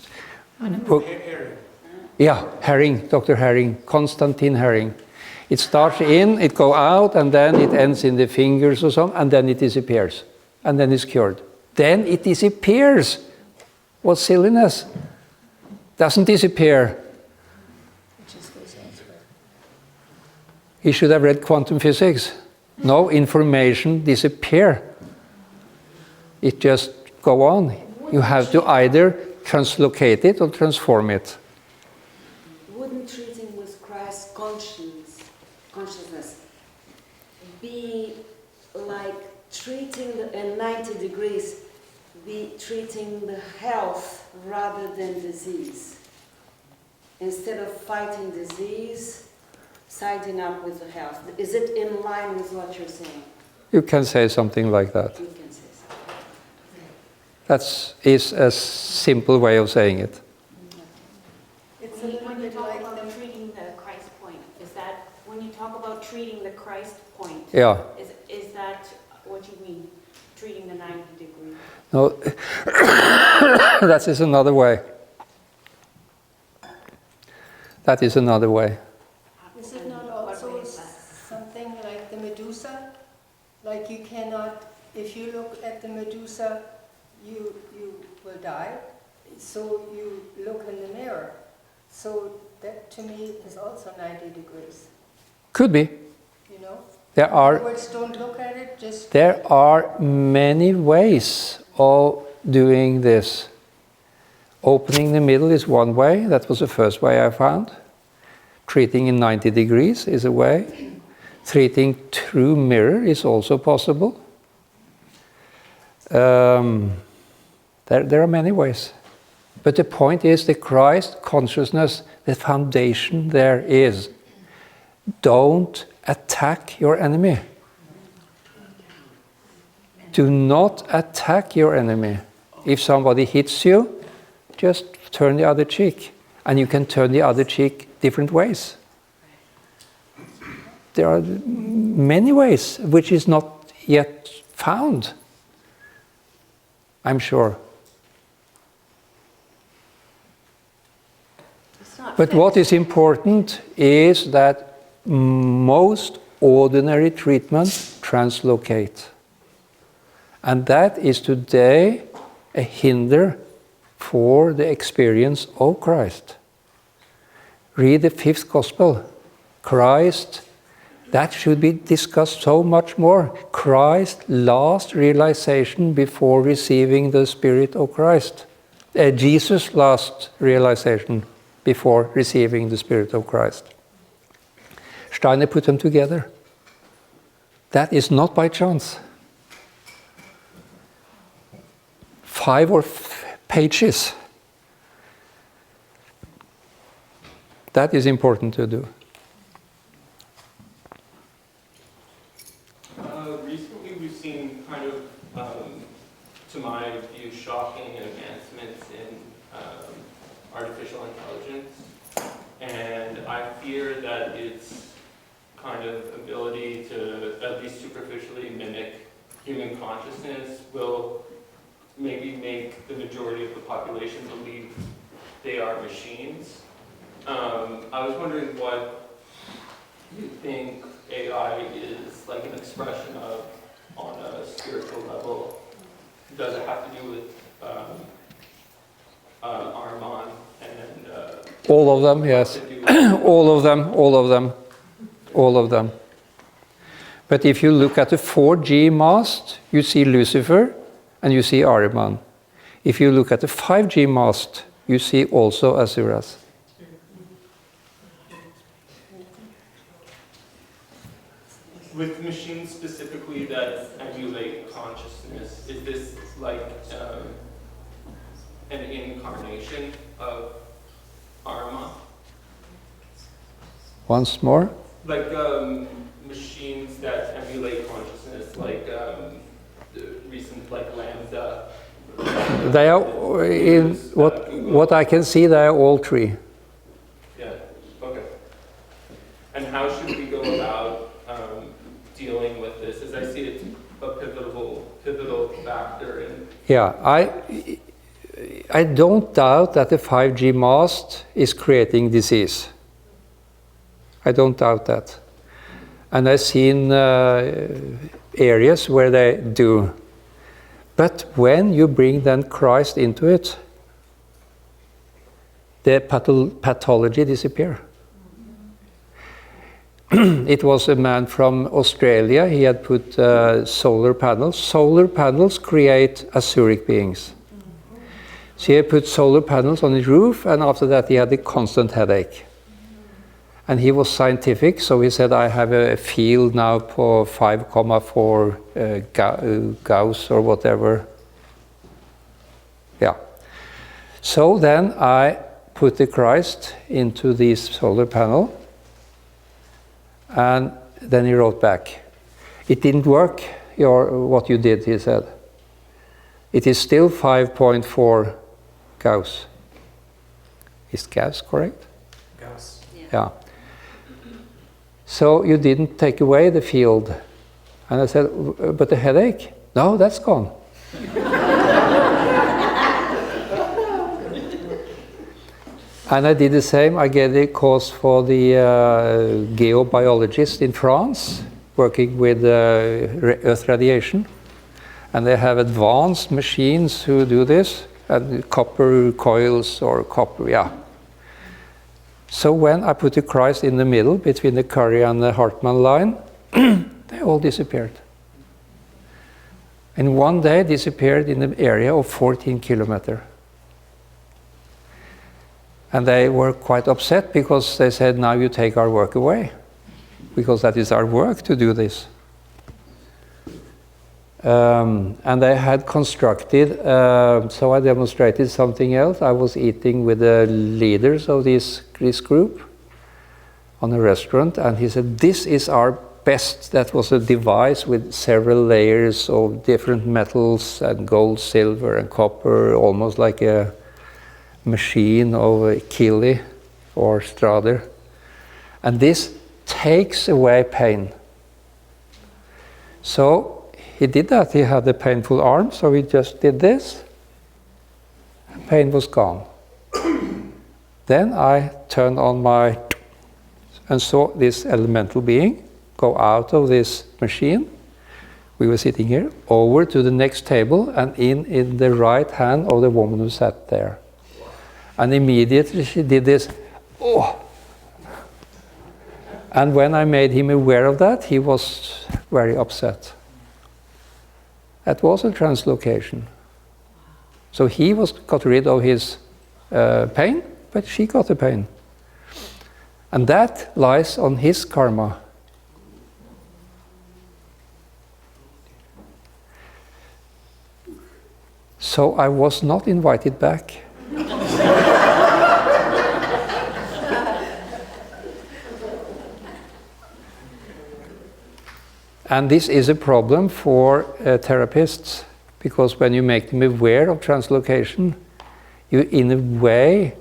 Yeah, Herring, Dr. Herring, Constantine Herring. It starts in, it goes out, and then it ends in the fingers or something, and then it disappears. And then it's cured. Then it disappears. What silliness. Doesn't disappear. He should have read quantum physics. No information disappear. It just go on. You have to either translocate it or transform it. Wouldn't treating with Christ's consciousness be like treating in 90 degrees, be treating the health rather than disease? Instead of fighting disease, siding up with the health. Is it in line with what you're saying? You can say something like that. You can say something. That is a simple way of saying it. It's when you talk about treating the Christ point, is that when you talk about treating the Christ point? Yeah. Is that what you mean, treating the 90 degrees? No, that is another way. That is another way. Is it not also something like the Medusa? Like you cannot, if you look at the Medusa, you will die. So you look in the mirror. So that to me is also 90 degrees. Could be. You know? There In other are words, don't look at it, just... There are many ways of doing this. Opening the middle is one way. That was the first way I found. Treating in 90 degrees is a way. Treating through mirror is also possible. There are many ways. But the point is the Christ consciousness, the foundation there is. Don't attack your enemy. Do not attack your enemy. If somebody hits you, just turn the other cheek. And you can turn the other cheek different ways. There are many ways which is not yet found, I'm sure. But what is important is that most ordinary treatments translocate. And that is today a hinder for the experience of Christ. Read the 5th Gospel. Christ, that should be discussed so much more. Christ's last realization before receiving the Spirit of Christ. Jesus' last realization before receiving the Spirit of Christ. Steiner put them together. That is not by chance. 5 pages. That is important to do. Recently we've seen kind of, to my view, shocking advancements in artificial intelligence. And I fear that its kind of ability to at least superficially mimic human consciousness will maybe make the majority of the population believe they are machines. I was wondering what you think AI is like an expression of on a spiritual level. Does it have to do with Arman and all of them, yes. all of them. But if you look at the 4G mast, you see Lucifer and you see Ahriman. If you look at the 5G mast, you see also Asuras. with machines specifically that emulate consciousness, is this like an incarnation of Arma? Once more? Like machines that emulate consciousness, like the recent like Lambda. They are, in what I can see, they are all three. Yeah, okay. And how should we go about dealing with this? As I see it's a pivotal factor in... Yeah, I don't doubt that the 5G mast is creating disease. I don't doubt that. And I've seen areas where they do. But when you bring then Christ into it, the pathology disappears. It was a man from Australia. He had put solar panels. Solar panels create Asuric beings. So he put solar panels on his roof, and after that he had a constant headache. And he was scientific, so he said, I have a field now for 5,4 Gauss or whatever. Yeah. So then I put the Christ into this solar panel, and then he wrote back, it didn't work, what you did, he said. It is still 5.4 Gauss. Is Gauss correct? Gauss. Yeah. So you didn't take away the field. And I said, but the headache? No, that's gone. And I did the same. I gave the course for the geobiologist in France, working with earth radiation. And they have advanced machines who do this, and copper coils or copper, yeah. So when I put the Christ in the middle between the Curry and the Hartmann line, they all disappeared. And one day disappeared in the area of 14 kilometers. And they were quite upset because they said, now you take our work away, because that is our work to do this. And they had constructed, so I demonstrated something else. I was eating with the leaders of this group on a restaurant, and he said, this is our best. That was a device with several layers of different metals and gold, silver and copper, almost like a machine of a Keeley or Strader. And this takes away pain. So he did that. He had a painful arm, so he just did this. And pain was gone. Then I turned on my and saw this elemental being go out of this machine. We were sitting here, over to the next table, and in the right hand of the woman who sat there. And immediately she did this, oh! And when I made him aware of that, he was very upset. That was a translocation. So he got rid of his pain, but she got the pain. And that lies on his karma. So I was not invited back. And this is a problem for therapists, because when you make them aware of translocation, you in a way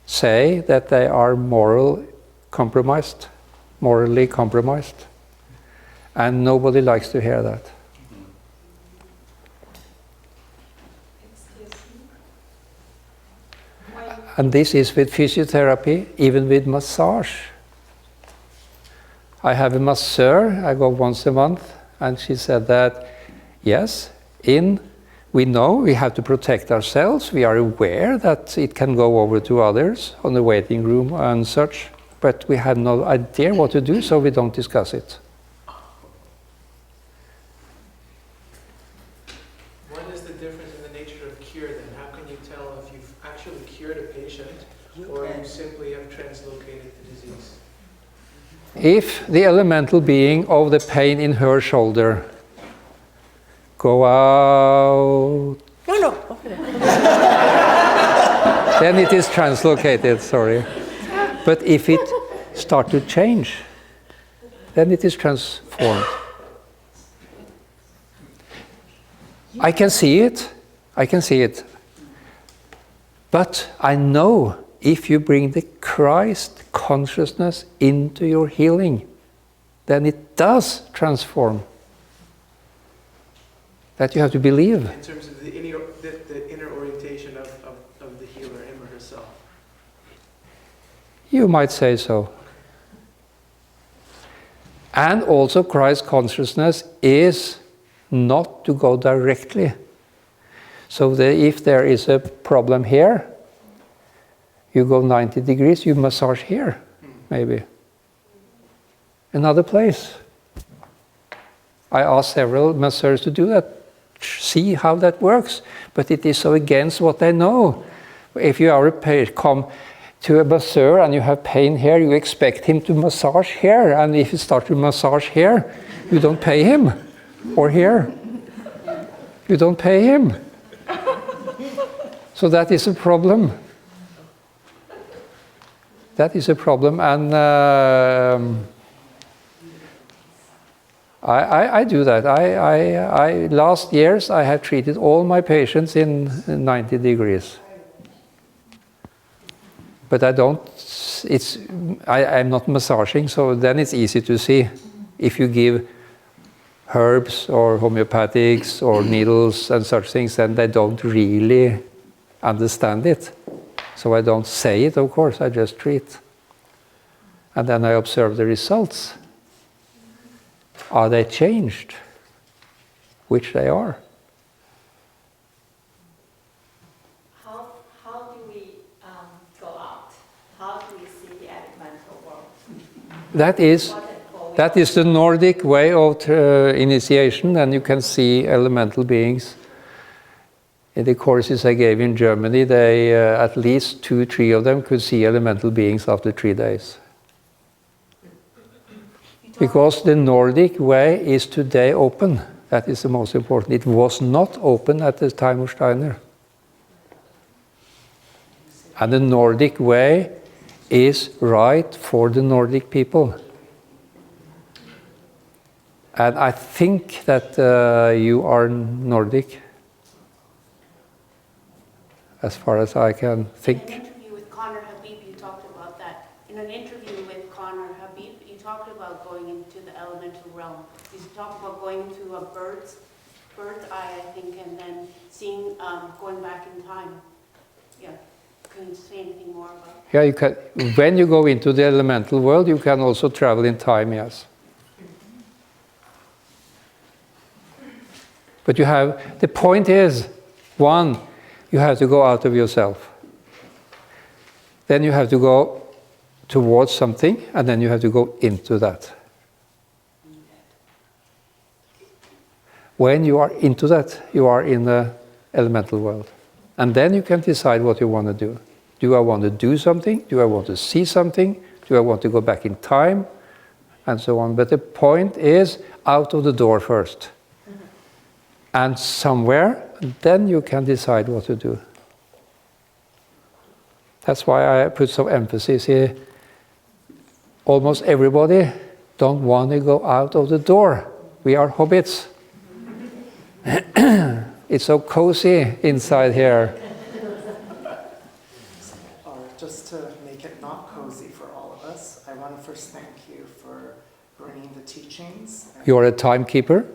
say that they are morally compromised. And nobody likes to hear that. And this is with physiotherapy, even with massage. I have a masseur, I go once a month, and she said that, yes, we know we have to protect ourselves, we are aware that it can go over to others on the waiting room and such, but we have no idea what to do, so we don't discuss it. What is the difference in the nature of cure then? How can you tell if you've actually cured a patient or you simply have translocated the disease? If the elemental being of the pain in her shoulder go out, then it is translocated, sorry. But if it starts to change, then it is transformed. I can see it. But I know if you bring the Christ consciousness into your healing, then it does transform. That you have to believe. In terms of the inner orientation of the healer, him or herself? You might say so. And also Christ consciousness is not to go directly. So if there is a problem here, you go 90 degrees, you massage here, maybe. Another place. I asked several masseurs to do that. see how that works, but it is so against what I know. If you are a patient, come to a masseur and you have pain here, you expect him to massage here, and if you start to massage here, you don't pay him, or here. You don't pay him. So that is a problem. That is a problem, and I do that. Last years I have treated all my patients in 90 degrees. But I'm not massaging, so then it's easy to see. If you give herbs or homeopathics or needles and such things, then they don't really understand it. So I don't say it, of course, I just treat. And then I observe the results. Are they changed? Which they are. How do we go out? How do we see the elemental world? That is the Nordic way of initiation, and you can see elemental beings. In the courses I gave in Germany, they at least 2-3 of them could see elemental beings after 3 days. Because the Nordic way is today open. That is the most important. It was not open at the time of Steiner. And the Nordic way is right for the Nordic people. And I think that you are Nordic, as far as I can think. In an interview with Connor Habib, you talked about that. In an interview with Connor Habib, you talked about going into the elemental realm. You talked about going into a bird's eye, I think, and then seeing, going back in time. Yeah. Can you say anything more about that? Yeah, you can. When you go into the elemental world, you can also travel in time, yes. But the point is, one, you have to go out of yourself. Then you have to go towards something, and then you have to go into that. When you are into that, you are in the elemental world. And then you can decide what you want to do. Do I want to do something? Do I want to see something? Do I want to go back in time? And so on. But the point is, out of the door first. And somewhere, then you can decide what to do. That's why I put some emphasis here. Almost everybody don't want to go out of the door. We are hobbits. It's so cozy inside here. Just to make it not cozy for all of us, I want to first thank you for bringing the teachings. You're a timekeeper?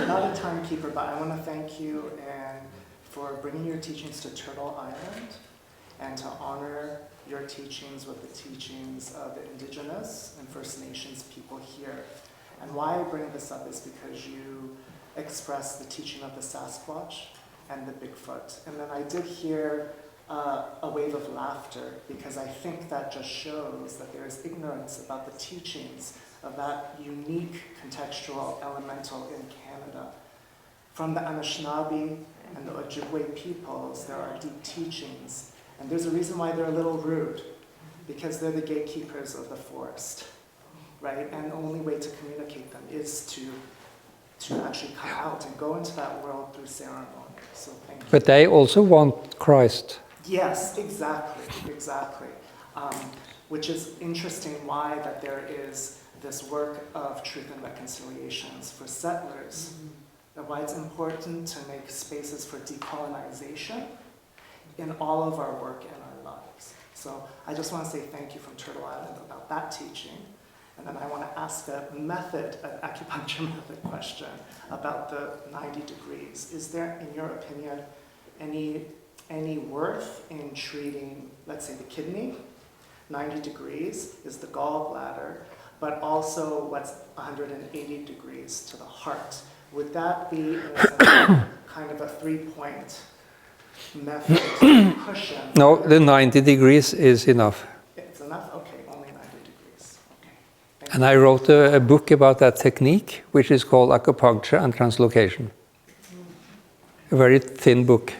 Not a timekeeper, but I want to thank you for bringing your teachings to Turtle Island and to honor your teachings with the teachings of the Indigenous and First Nations people here. And why I bring this up is because you express the teaching of the Sasquatch and the Bigfoot. And then I did hear a wave of laughter, because I think that just shows that there is ignorance about the teachings of that unique contextual elemental in Canada. From the Anishinaabe and the Ojibwe peoples, there are deep teachings. And there's a reason why they're a little rude, because they're the gatekeepers of the forest, right? And the only way to communicate them is to actually come out and go into that world through ceremony. So thank you. But they also want Christ. Yes, exactly. Which is interesting why that there is this work of truth and reconciliations for settlers. And why it's important to make spaces for decolonization in all of our work and our lives. So I just want to say thank you from Turtle Island about that teaching. And then I want to ask an acupuncture method question about the 90 degrees. Is there, in your opinion, any worth in treating, let's say, the kidney? 90 degrees is the gallbladder, but also what's 180 degrees to the heart. Would that be, in a sense, kind of a 3-point method cushion? No, the 90 degrees is enough. It's enough? Okay, only 90 degrees. Okay. And I wrote a book about that technique, which is called Acupuncture and Translocation. A very thin book,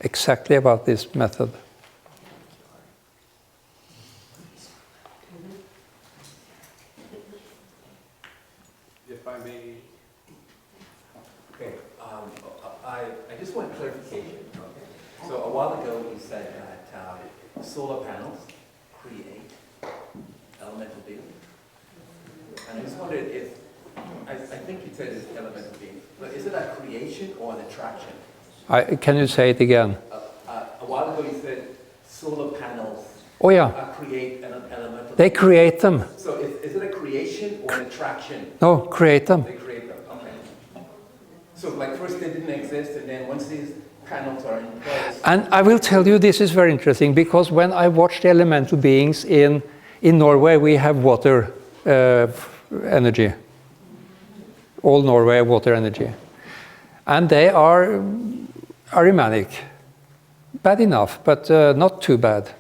exactly about this method. If I may, Okay, I just want clarification. Okay. So a while ago you said that solar panels create elemental beings. And I just wondered if, I think you said it's elemental beings, but is it a creation or an attraction? Can you say it again? A while ago you said solar panels Oh yeah, create an elemental they being. create them. So is it a creation or an attraction? No, create them. They create them, okay. So like first they didn't exist, and then once these panels are in place. And I will tell you, this is very interesting, because when I watch the elemental beings in Norway, we have water energy. All Norway have water energy. And they are Arimanic. Bad enough, but not too bad.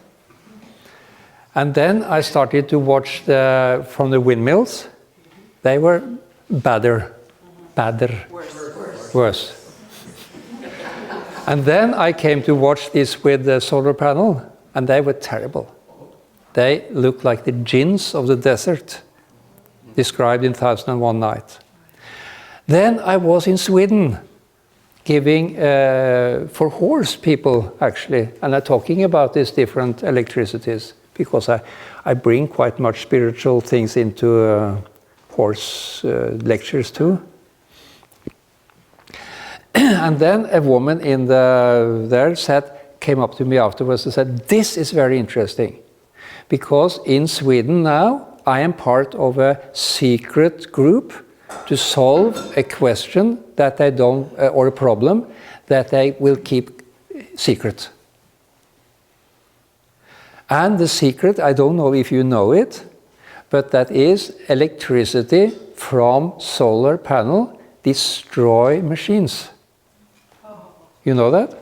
And then I started to watch from the windmills. They were badder. Worse. And then I came to watch this with the solar panel, and they were terrible. They looked like the jinns of the desert, described in 1001 Night. Then I was in Sweden, giving for horse people, actually, and I'm talking about these different electricities, because I bring quite much spiritual things into horse lectures too. And then a woman there came up to me afterwards and said, "This is very interesting, because in Sweden now I am part of a secret group to solve a question that they don't, or a problem that they will keep secret. And the secret, I don't know if you know it, but that is electricity from solar panel destroy machines. You know that?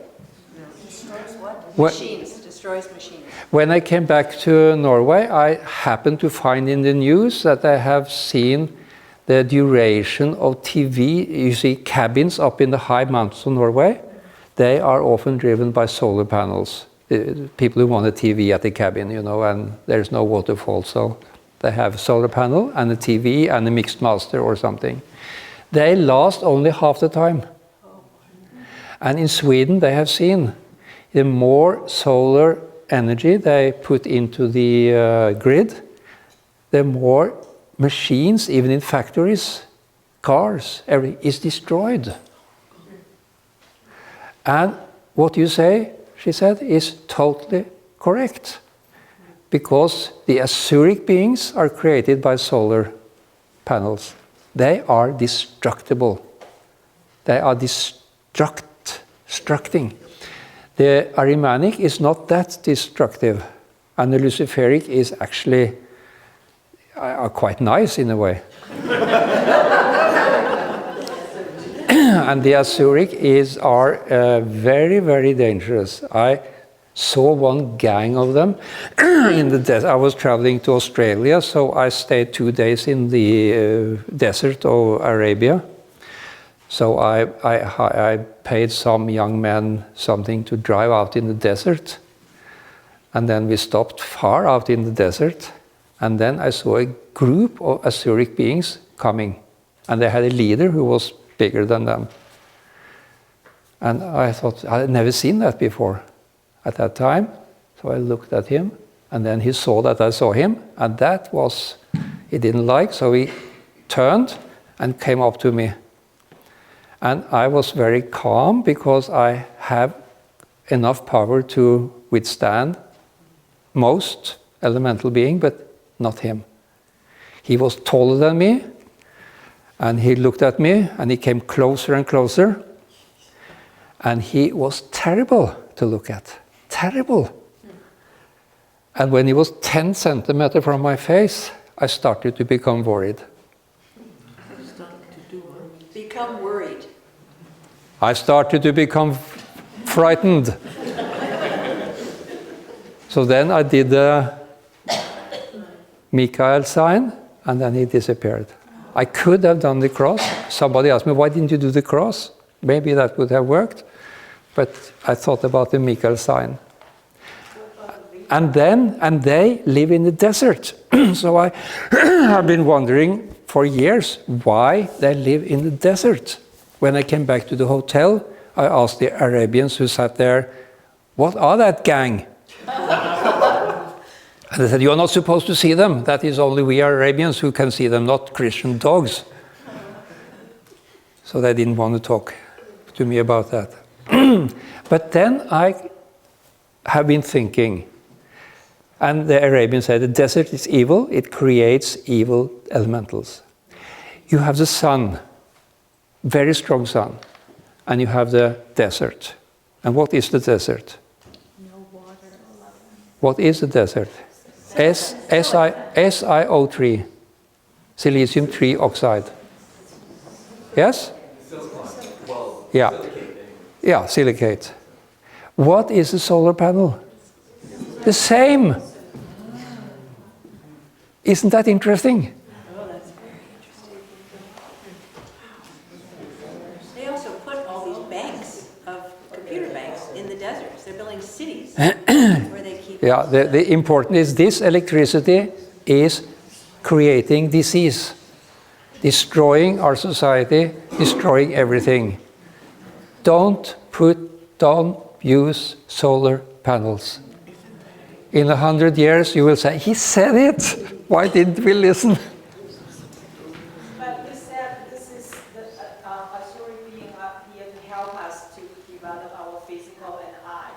Destroys what? What- Machines, destroys machines. When I came back to Norway, I happened to find in the news that I have seen the duration of TV. You see cabins up in the high mountains of Norway, they are often driven by solar panels. People who want a TV at the cabin, you know, and there's no waterfall, so they have a solar panel and a TV and a mixed master or something. They last only half the time. And in Sweden, they have seen the more solar energy they put into the grid, the more machines, even in factories, cars, everything is destroyed. And what you say, she said, is totally correct. Because the Asuric beings are created by solar panels. They are destructible. They are destructing. The Ahrimanic is not that destructive. And the Luciferic is actually quite nice in a way. And the Asuric are very, very dangerous. I saw one gang of them in the desert. I was traveling to Australia, so I stayed 2 days in the desert of Arabia. So I paid some young men something to drive out in the desert. And then we stopped far out in the desert. And then I saw a group of Asuric beings coming. And they had a leader who was bigger than them. And I thought, I had never seen that before at that time. So I looked at him, and then he saw that I saw him, and that was, he didn't like, so he turned and came up to me. And I was very calm, because I have enough power to withstand most elemental being, but not him. He was taller than me, and he looked at me, and he came closer and closer. And he was terrible to look at. Terrible. And when he was 10 centimeters from my face, I started to become worried. Become worried. I started to become frightened. So then I did the Mikael sign, and then he disappeared. I could have done the cross. Somebody asked me, why didn't you do the cross? Maybe that would have worked. But I thought about the Mikael sign. And they live in the desert. So I have been wondering for years why they live in the desert. When I came back to the hotel, I asked the Arabians who sat there, what are that gang? And they said, you're not supposed to see them. That is only we Arabians who can see them, not Christian dogs. So they didn't want to talk to me about that. But then I have been thinking, and the Arabians say the desert is evil, it creates evil elementals. You have the sun, very strong sun, and you have the desert. And what is the desert? No water. What is the desert? SiO3, silicium trioxide. Yes? Yeah. Yeah, silicate. What is a solar panel? The same. Isn't that interesting? Oh, that's very interesting. They also put all these banks of computer banks in the deserts. They're building cities where they keep. Yeah, the important is this electricity is creating disease, destroying our society, destroying everything. Don't use solar panels. In 100 years, you will say, he said it. Why didn't we listen? But you said this is a story being up here to help us to develop our physical and eye,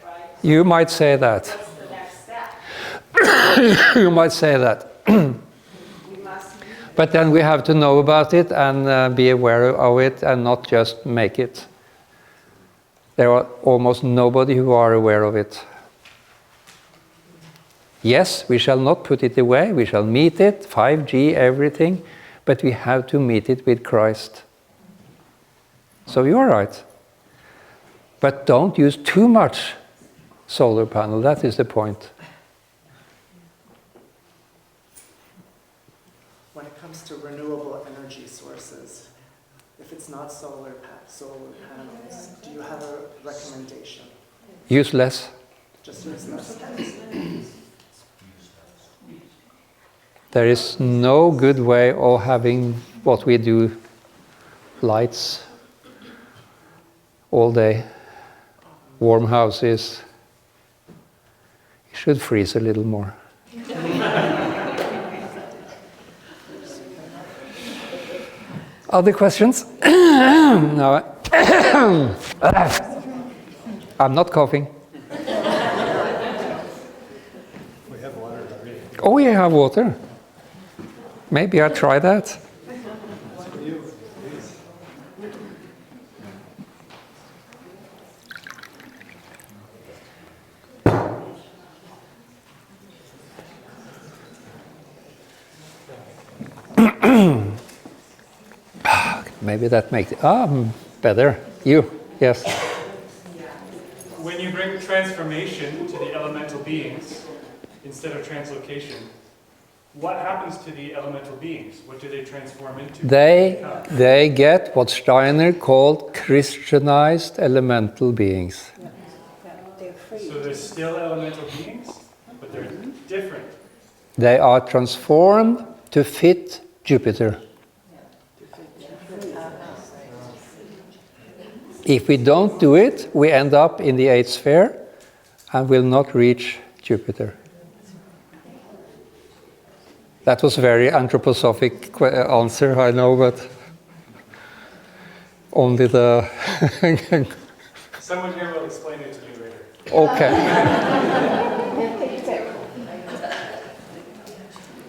right? You might say that. What's the next step? You might say that. We must. But then we have to know about it and be aware of it and not just make it. There are almost nobody who are aware of it. Yes, we shall not put it away, we shall meet it, 5G, everything, but we have to meet it with Christ. So you're right. But don't use too much solar panel, that is the point. When it comes to renewable energy sources, if it's not solar panels, do you have a recommendation? Use less. Just use less. There is no good way of having what we do, lights all day, warm houses. You should freeze a little more. Other questions? No. I'm not coughing. We have water already. Oh, we have water. Maybe I'll try that. Maybe that makes it better. You, yes. When you bring transformation to the elemental beings instead of translocation, what happens to the elemental beings? What do they transform into? They get what Steiner called Christianized elemental beings. So they're still elemental beings, but they're different. They are transformed to fit Jupiter. If we don't do it, we end up in the 8th sphere and will not reach Jupiter. That was a very anthroposophic answer, I know, but only the... Someone here will explain it to you later. Okay.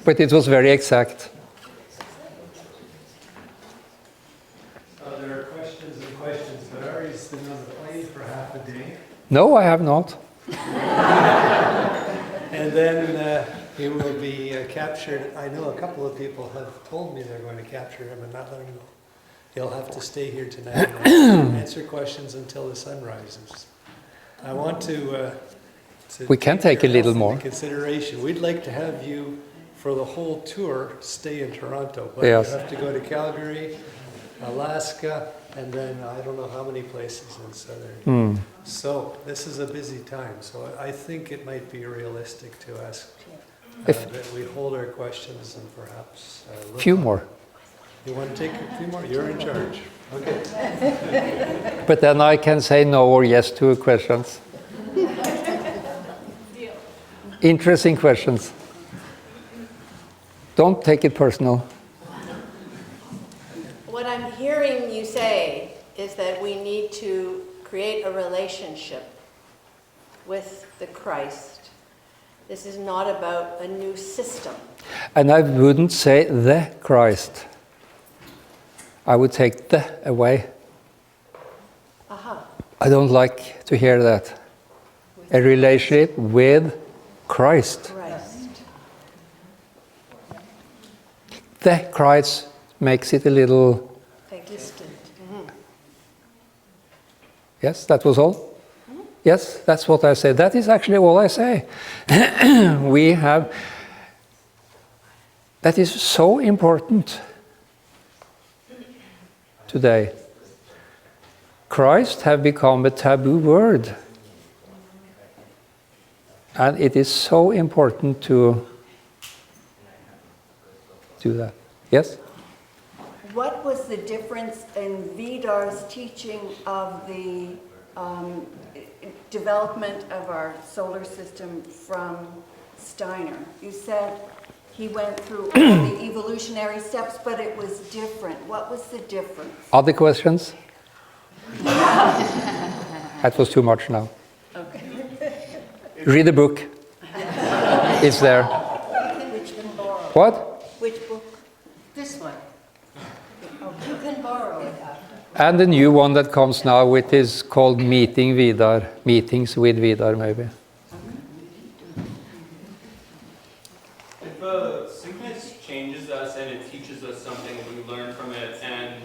But it was very exact. There are questions and questions, but Ari's been on the plane for half a day. No, I have not. And then he will be captured. I know a couple of people have told me they're going to capture him and not let him go. He'll have to stay here tonight and answer questions until the sun rises. I want to we can take a little more consideration. We'd like to have you for the whole tour, stay in Toronto. But Yes. you have to go to Calgary, Alaska, and then I don't know how many places in southern. So this is a busy time. So I think it might be realistic to ask that we hold our questions and perhaps A few more. You want to take a few more? You're in charge. Okay. But then I can say no or yes to questions. Interesting questions. Don't take it personal. What I'm hearing you say is that we need to create a relationship with the Christ. This is not about a new system. And I wouldn't say the Christ. I would take the away. Aha. I don't like to hear that. A relationship with Christ. Christ. The Christ makes it a little... Distant. Yes, that was all? Yes, that's what I say. That is actually all I say. We have... That is so important today. Christ have become a taboo word. And it is so important to do that. Yes? What was the difference in Vidar's teaching of the development of our solar system from Steiner? You said he went through all the evolutionary steps, but it was different. What was the difference? Other questions? That was too much now. Okay. Read the book. It's there. Which can borrow. What? Which book? This one. You can borrow it after. And the new one that comes now, which is called Meeting Vidar. Meetings with Vidar, maybe. If sickness changes us and it teaches us something, we learn from it, and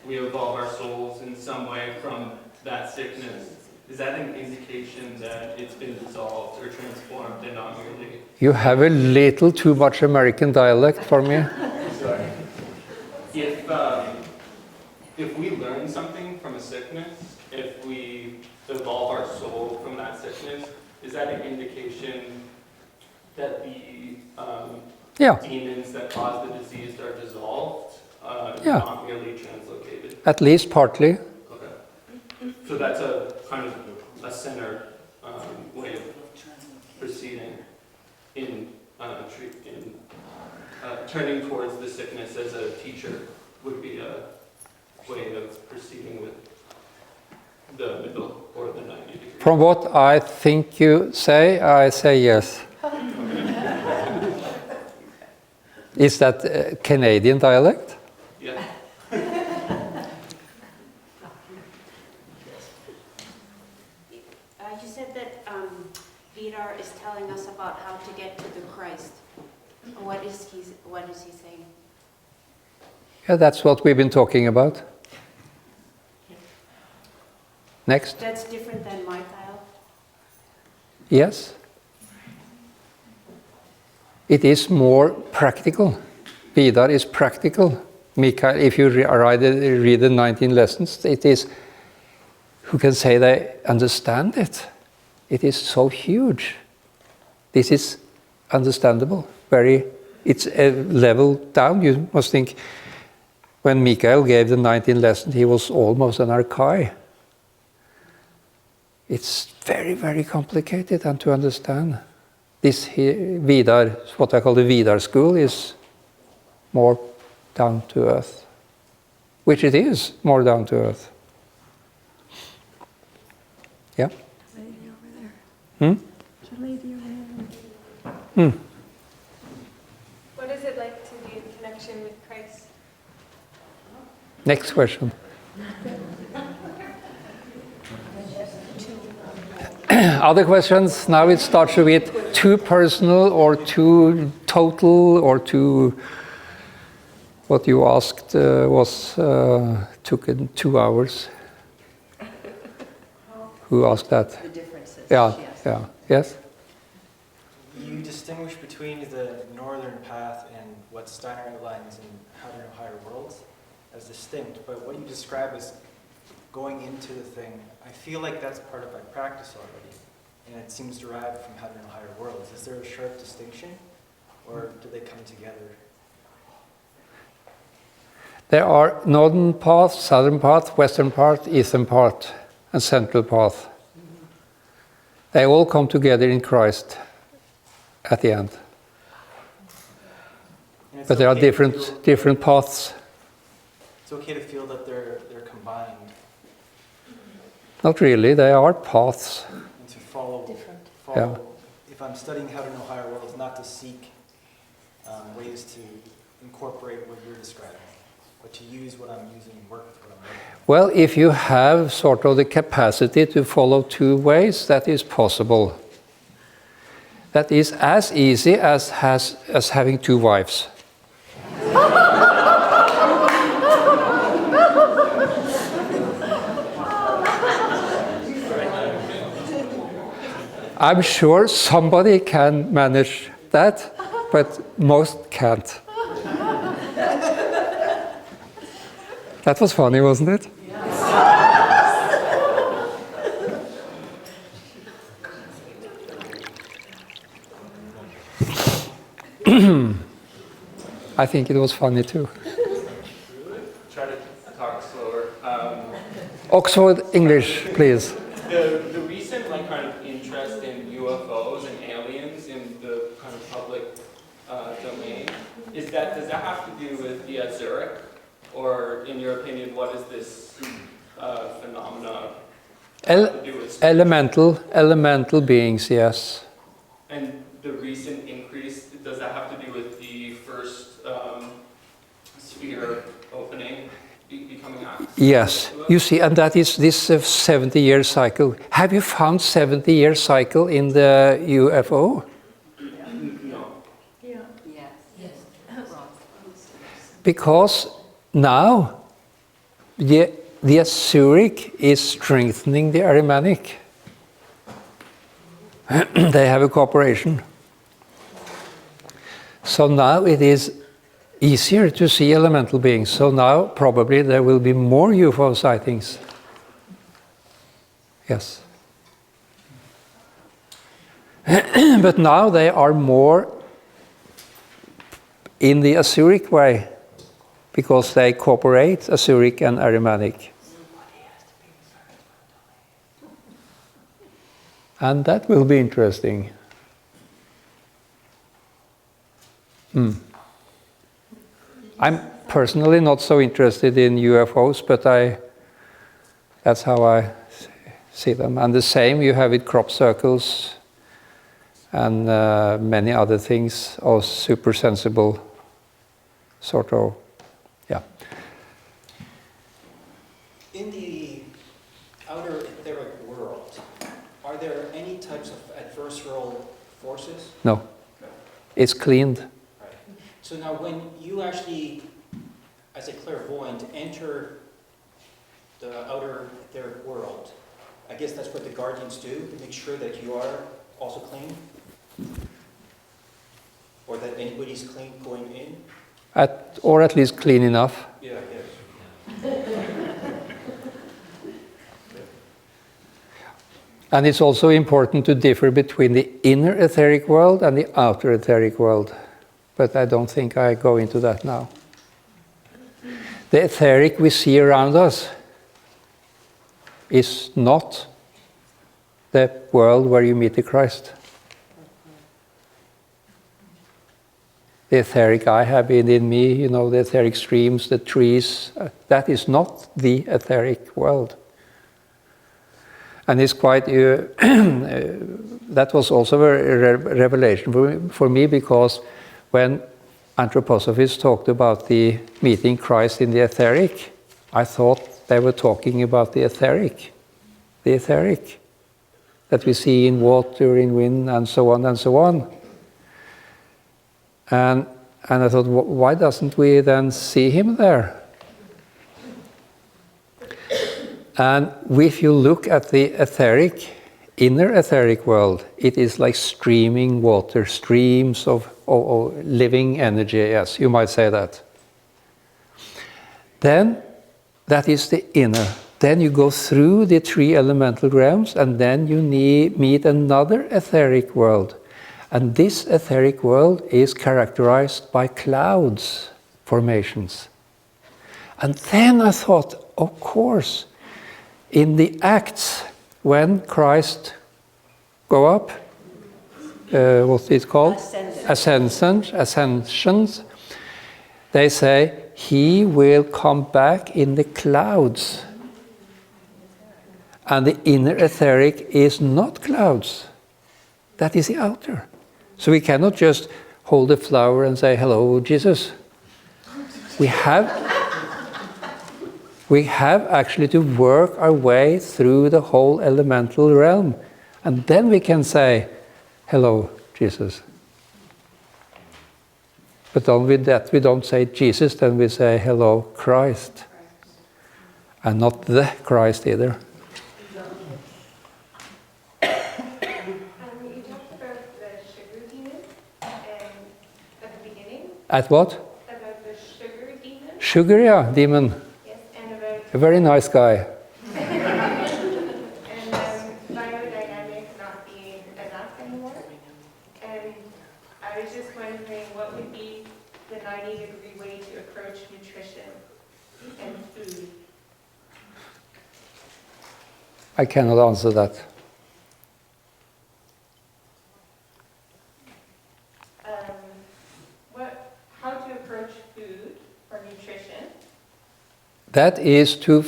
we evolve our souls in some way from that sickness, is that an indication that it's been dissolved or transformed and not merely... You have a little too much American dialect for me. Sorry. If we learn something from a sickness, if we evolve our soul from that sickness, is that an indication that the demons that cause the disease are dissolved, not merely translocated? At least partly. Okay. So that's a kind of a center way of proceeding in turning towards the sickness as a teacher would be a way of proceeding with the middle or the 90 degrees. From what I think you say, I say yes. Is that a Canadian dialect? Yeah. You said that Vidar is telling us about how to get to the Christ. What is he saying? Yeah, that's what we've been talking about. Next. That's different than Michael. Yes. It is more practical. Vidar is practical. Mikael, if you read the 19 lessons, it is, who can say they understand it? It is so huge. This is understandable. It's a level down. You must think, when Mikael gave the 19 lessons, he was almost an archai. It's very, very complicated and to understand. This Vidar, what I call the Vidar school, is more down to earth, which it is more down to earth. Yeah? Lady over there. The lady over there. What is it like to be in connection with Christ? Next question. Other questions? Now it starts with too personal or too total or too... What you asked took 2 hours. Who asked that? The differences. Yeah, yeah. Yes? you distinguish between the northern path and what Steiner outlines in How to Know Higher Worlds as distinct, but what you describe as going into the thing, I feel like that's part of my practice already, and it seems derived from How to Know Higher Worlds. Is there a sharp distinction, or do they come together? There are northern path, southern path, western path, eastern path, and central path. They all come together in Christ at the end. But there are different paths. It's okay to feel that they're combined. Not really, they are paths. And to follow, Yeah. if I'm studying How to Know Higher Worlds, not to seek ways to incorporate what you're describing, but to use what I'm using and work with what I'm learning. Well, if you have sort of the capacity to follow two ways, that is possible. That is as easy as having two wives. I'm sure somebody can manage that, but most can't. That was funny, wasn't it? I think it was funny too. Try to talk slower. Oxford English, please. The recent kind of interest in UFOs and aliens in the kind of public domain, does that have to do with the Azuric? Or, in your opinion, what is this phenomena have to do with? Elemental beings, yes. And the recent increase, does that have to do with the first sphere opening, becoming active? Yes, you see, and that is this 70-year cycle. Have you found 70-year cycle in the UFO? No. Yeah. Yes. Because now the Azuric is strengthening the Aramanic. They have a cooperation. So now it is easier to see elemental beings. So now probably there will be more UFO sightings. Yes. But now they are more in the Azuric way, because they cooperate, Azuric and Aramanic. And that will be interesting. I'm personally not so interested in UFOs, but that's how I see them. And the same you have with crop circles and many other things, or super sensible sort of, yeah. In the outer etheric world, are there any types of adversarial forces? No, it's cleaned. Right. So now when you actually, as a clairvoyant, enter the outer etheric world, I guess that's what the guardians do, to make sure that you are also clean? Or that anybody's clean going in? Or at least clean enough. Yeah, And it's also important to differ between the inner etheric world and the outer etheric world. But I don't think I go into that now. The etheric we see around us is not the world where you meet the Christ. The etheric I have in me, you know, the etheric streams, the trees, that is not the etheric world. And it's quite, that was also a revelation for me, because when anthroposophists talked about the meeting Christ in the etheric, I thought they were talking about the etheric that we see in water, in wind, and so on and so on. And I thought, why doesn't we then see him there? And if you look at the etheric inner etheric world, it is like streaming water, streams of living energy, yes, you might say that. Then, that is the inner. Then you go through the 3 elemental realms, and then you meet another etheric world. And this etheric world is characterized by clouds formations. And then I thought, of course, in the Acts, when Christ go up, what's it called? Ascensions. They say, he will come back in the clouds. And the inner etheric is not clouds. That is the outer. So we cannot just hold a flower and say, hello, Jesus. We have actually to work our way through the whole elemental realm. And then we can say, hello, Jesus. But on with that, we don't say Jesus, then we say, hello, Christ. And not the Christ either. You talked about the sugar demon at the beginning. At what? About the sugar demon. Sugar, yeah, demon. Yes, and about A very nice guy. and biodynamic not being enough anymore. And I was just wondering what would be the 90-degree way to approach nutrition and food. I cannot answer that. How to approach food or nutrition? That is to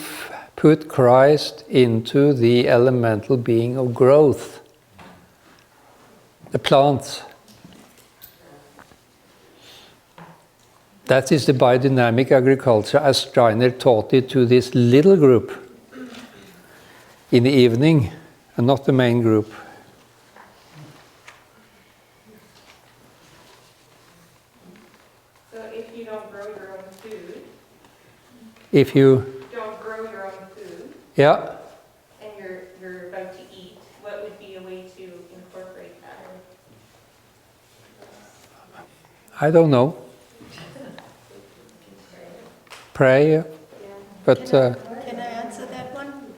put Christ into the elemental being of growth. The plants. That is the biodynamic agriculture as Steiner taught it to this little group in the evening and not the main group. So if you don't grow your own food, If you, don't grow your own food, yeah, and you're about to eat, what would be a way to incorporate that? I don't know. Pray, but Can I answer that one?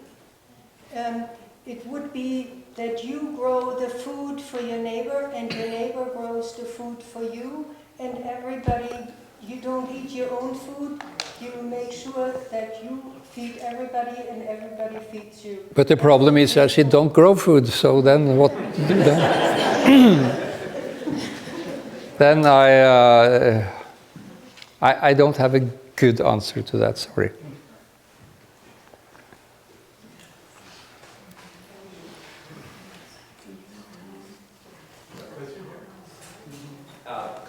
It would be that you grow the food for your neighbor and your neighbor grows the food for you, and everybody, you don't eat your own food, you make sure that you feed everybody and everybody feeds you. But the problem is that she don't grow food, so then what? Then I don't have a good answer to that. Sorry.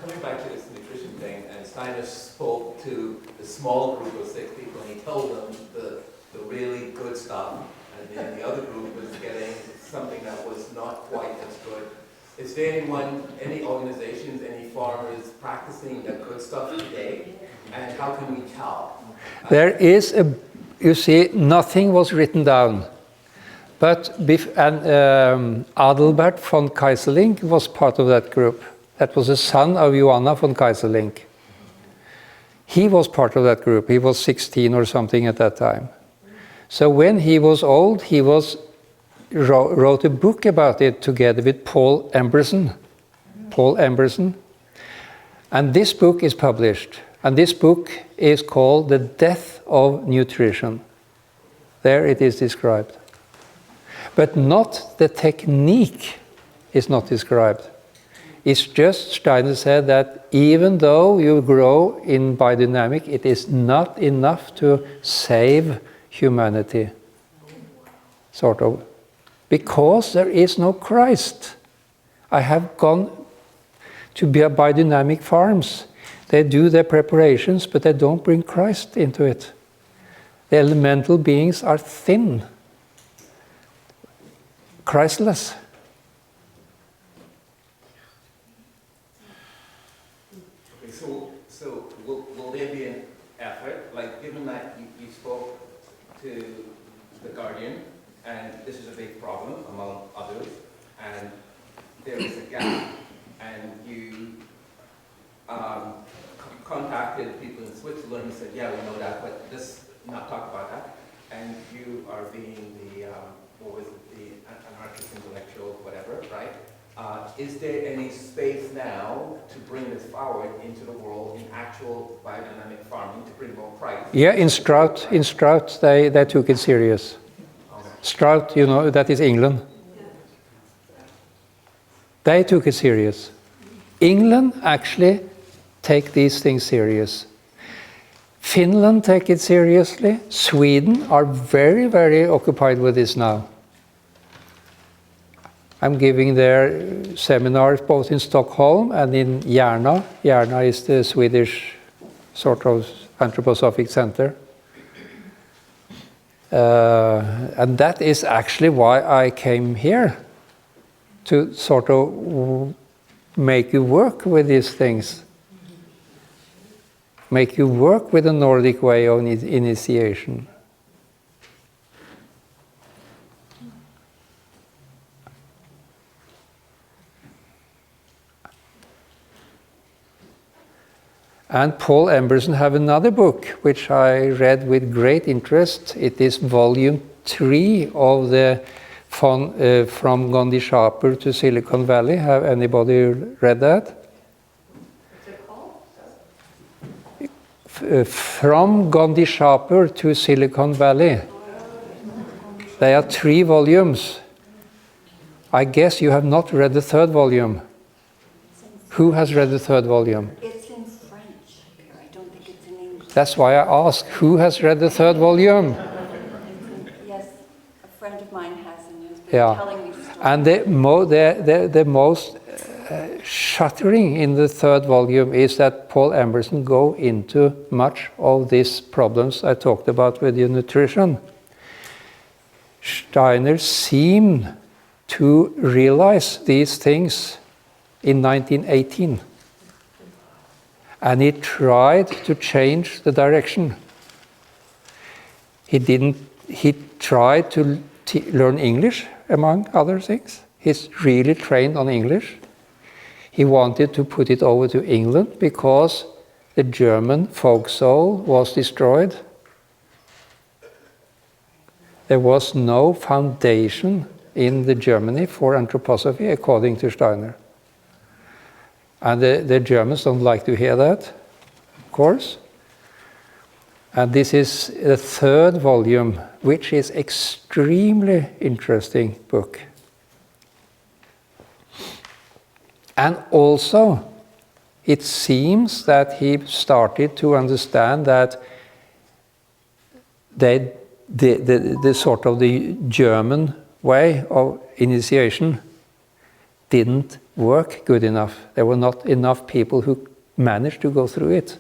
Coming back to this nutrition thing, and Steiner spoke to the small group of 6 people, and he told them the really good stuff, and then the other group was getting something that was not quite as good. Is there any organizations, any farmers practicing the good stuff today? And how can we tell? There is you see, nothing was written down. But Adalbert von Keyserlingk was part of that group. That was the son of Johanna von Keyserlingk. He was part of that group. He was 16 or something at that time. So when he was old, he wrote a book about it together with Paul Emberson. And this book is published. And this book is called The Death of Nutrition. There it is described. But not the technique is not described. It's just, Steiner said that even though you grow in biodynamic, it is not enough to save humanity. Sort of. Because there is no Christ. I have gone to biodynamic farms. They do their preparations, but they don't bring Christ into it. The elemental beings are thin, Christless. Okay, so will there be an effort, like given that you spoke to the Guardian and this is a big problem among others, and there is a gap, and you contacted people in Switzerland and said, yeah, we know that, but let's not talk about that. And you are being the, what was it, the anarchist intellectual, whatever, right? Is there any space now to bring this forward into the world in actual biodynamic farming to bring more price? Yeah, in Strout, they took it serious. Okay. Strout, you know, that is England. They took it serious. England actually take these things serious. Finland take it seriously. Sweden are very, very occupied with this now. I'm giving their seminars both in Stockholm and in Järna. Järna is the Swedish sort of anthroposophic center. And that is actually why I came here, to sort of make you work with these things. Make you work with the Nordic way of initiation. And Paul Emberson have another book, which I read with great interest. It is volume 3 of the From Gondi Sharper to Silicon Valley. Have anybody read that? What's it called? From Gondi Sharper to Silicon Valley. They are 3 volumes. I guess you have not read the 3rd volume. Who has read the 3rd volume? It's in French. I don't think it's in English. That's why I ask, who has read the 3rd volume? Yes, a friend of mine has, and has been Yeah. telling me stories. And the most shattering in the 3rd volume is that Paul Emberson go into much of these problems I talked about with your nutrition. Steiner seemed to realize these things in 1918. And he tried to change the direction. He tried to learn English, among other things. He's really trained on English. He wanted to put it over to England because the German folk soul was destroyed. There was no foundation in the Germany for anthroposophy, according to Steiner. And the Germans don't like to hear that, of course. And this is the 3rd volume, which is extremely interesting book. And also, it seems that he started to understand that the sort of the German way of initiation didn't work good enough. There were not enough people who managed to go through it.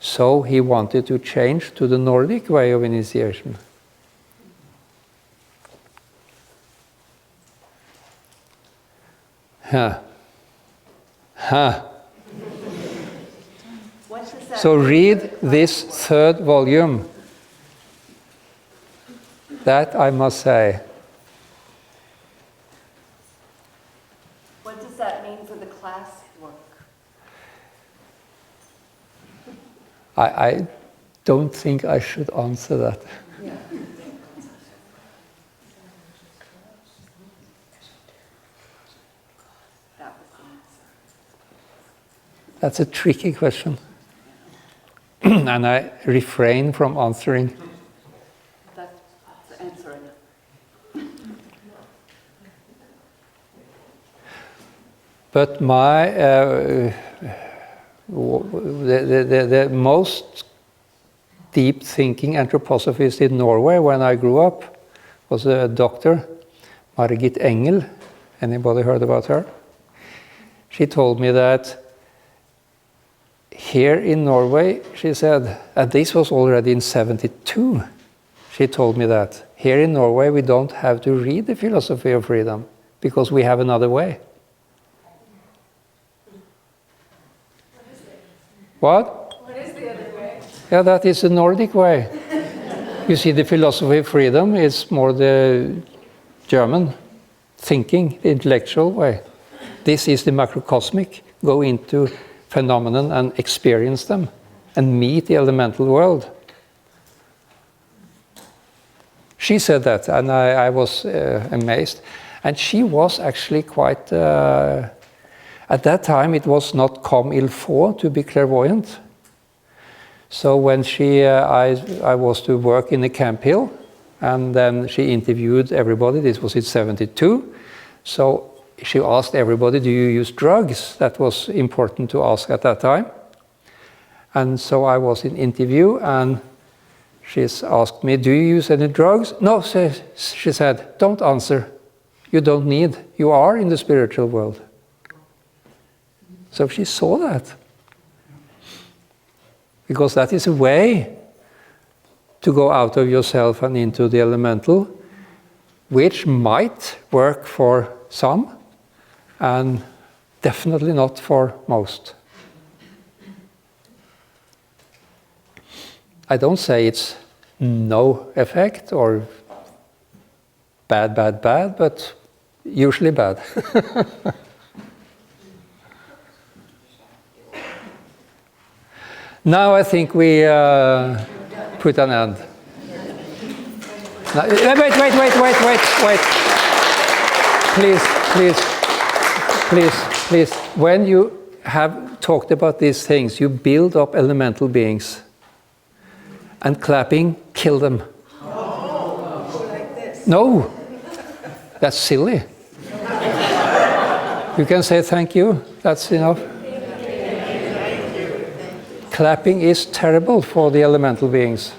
So he wanted to change to the Nordic way of initiation. Huh. What does that So mean? read this 3rd volume. That I must say. What does that mean for the class work? I don't think I should answer that. Yeah. That was the answer. That's a tricky question. And I refrain from answering. That's the answer. But my the most deep thinking anthroposophist in Norway when I grew up was a doctor, Margit Engel. Anybody heard about her? She told me that here in Norway, she said, and this was already in 1972, she told me that here in Norway we don't have to read the philosophy of freedom because we have another way. What? What is the other way? Yeah, that is the Nordic way. You see, the philosophy of freedom is more the German thinking, the intellectual way. This is the macrocosmic. Go into phenomenon and experience them and meet the elemental world. She said that, and I was amazed. And she was actually quite... at that time, it was not comme il faut to be clairvoyant. So when I was to work in the Camp Hill, and then she interviewed everybody. This was in 72. So she asked everybody, do you use drugs? That was important to ask at that time. And so I was in interview, and she's asked me, do you use any drugs? No, she said, don't answer. You don't need. You are in the spiritual world. So she saw that. Because that is a way to go out of yourself and into the elemental, which might work for some, and definitely not for most. I don't say it's no effect or bad, but usually bad. Now I think we put an end. Now, wait. Please. When you have talked about these things, you build up elemental beings. And clapping, kill them. No, that's silly. You can say thank you, that's enough. Clapping is terrible for the elemental beings.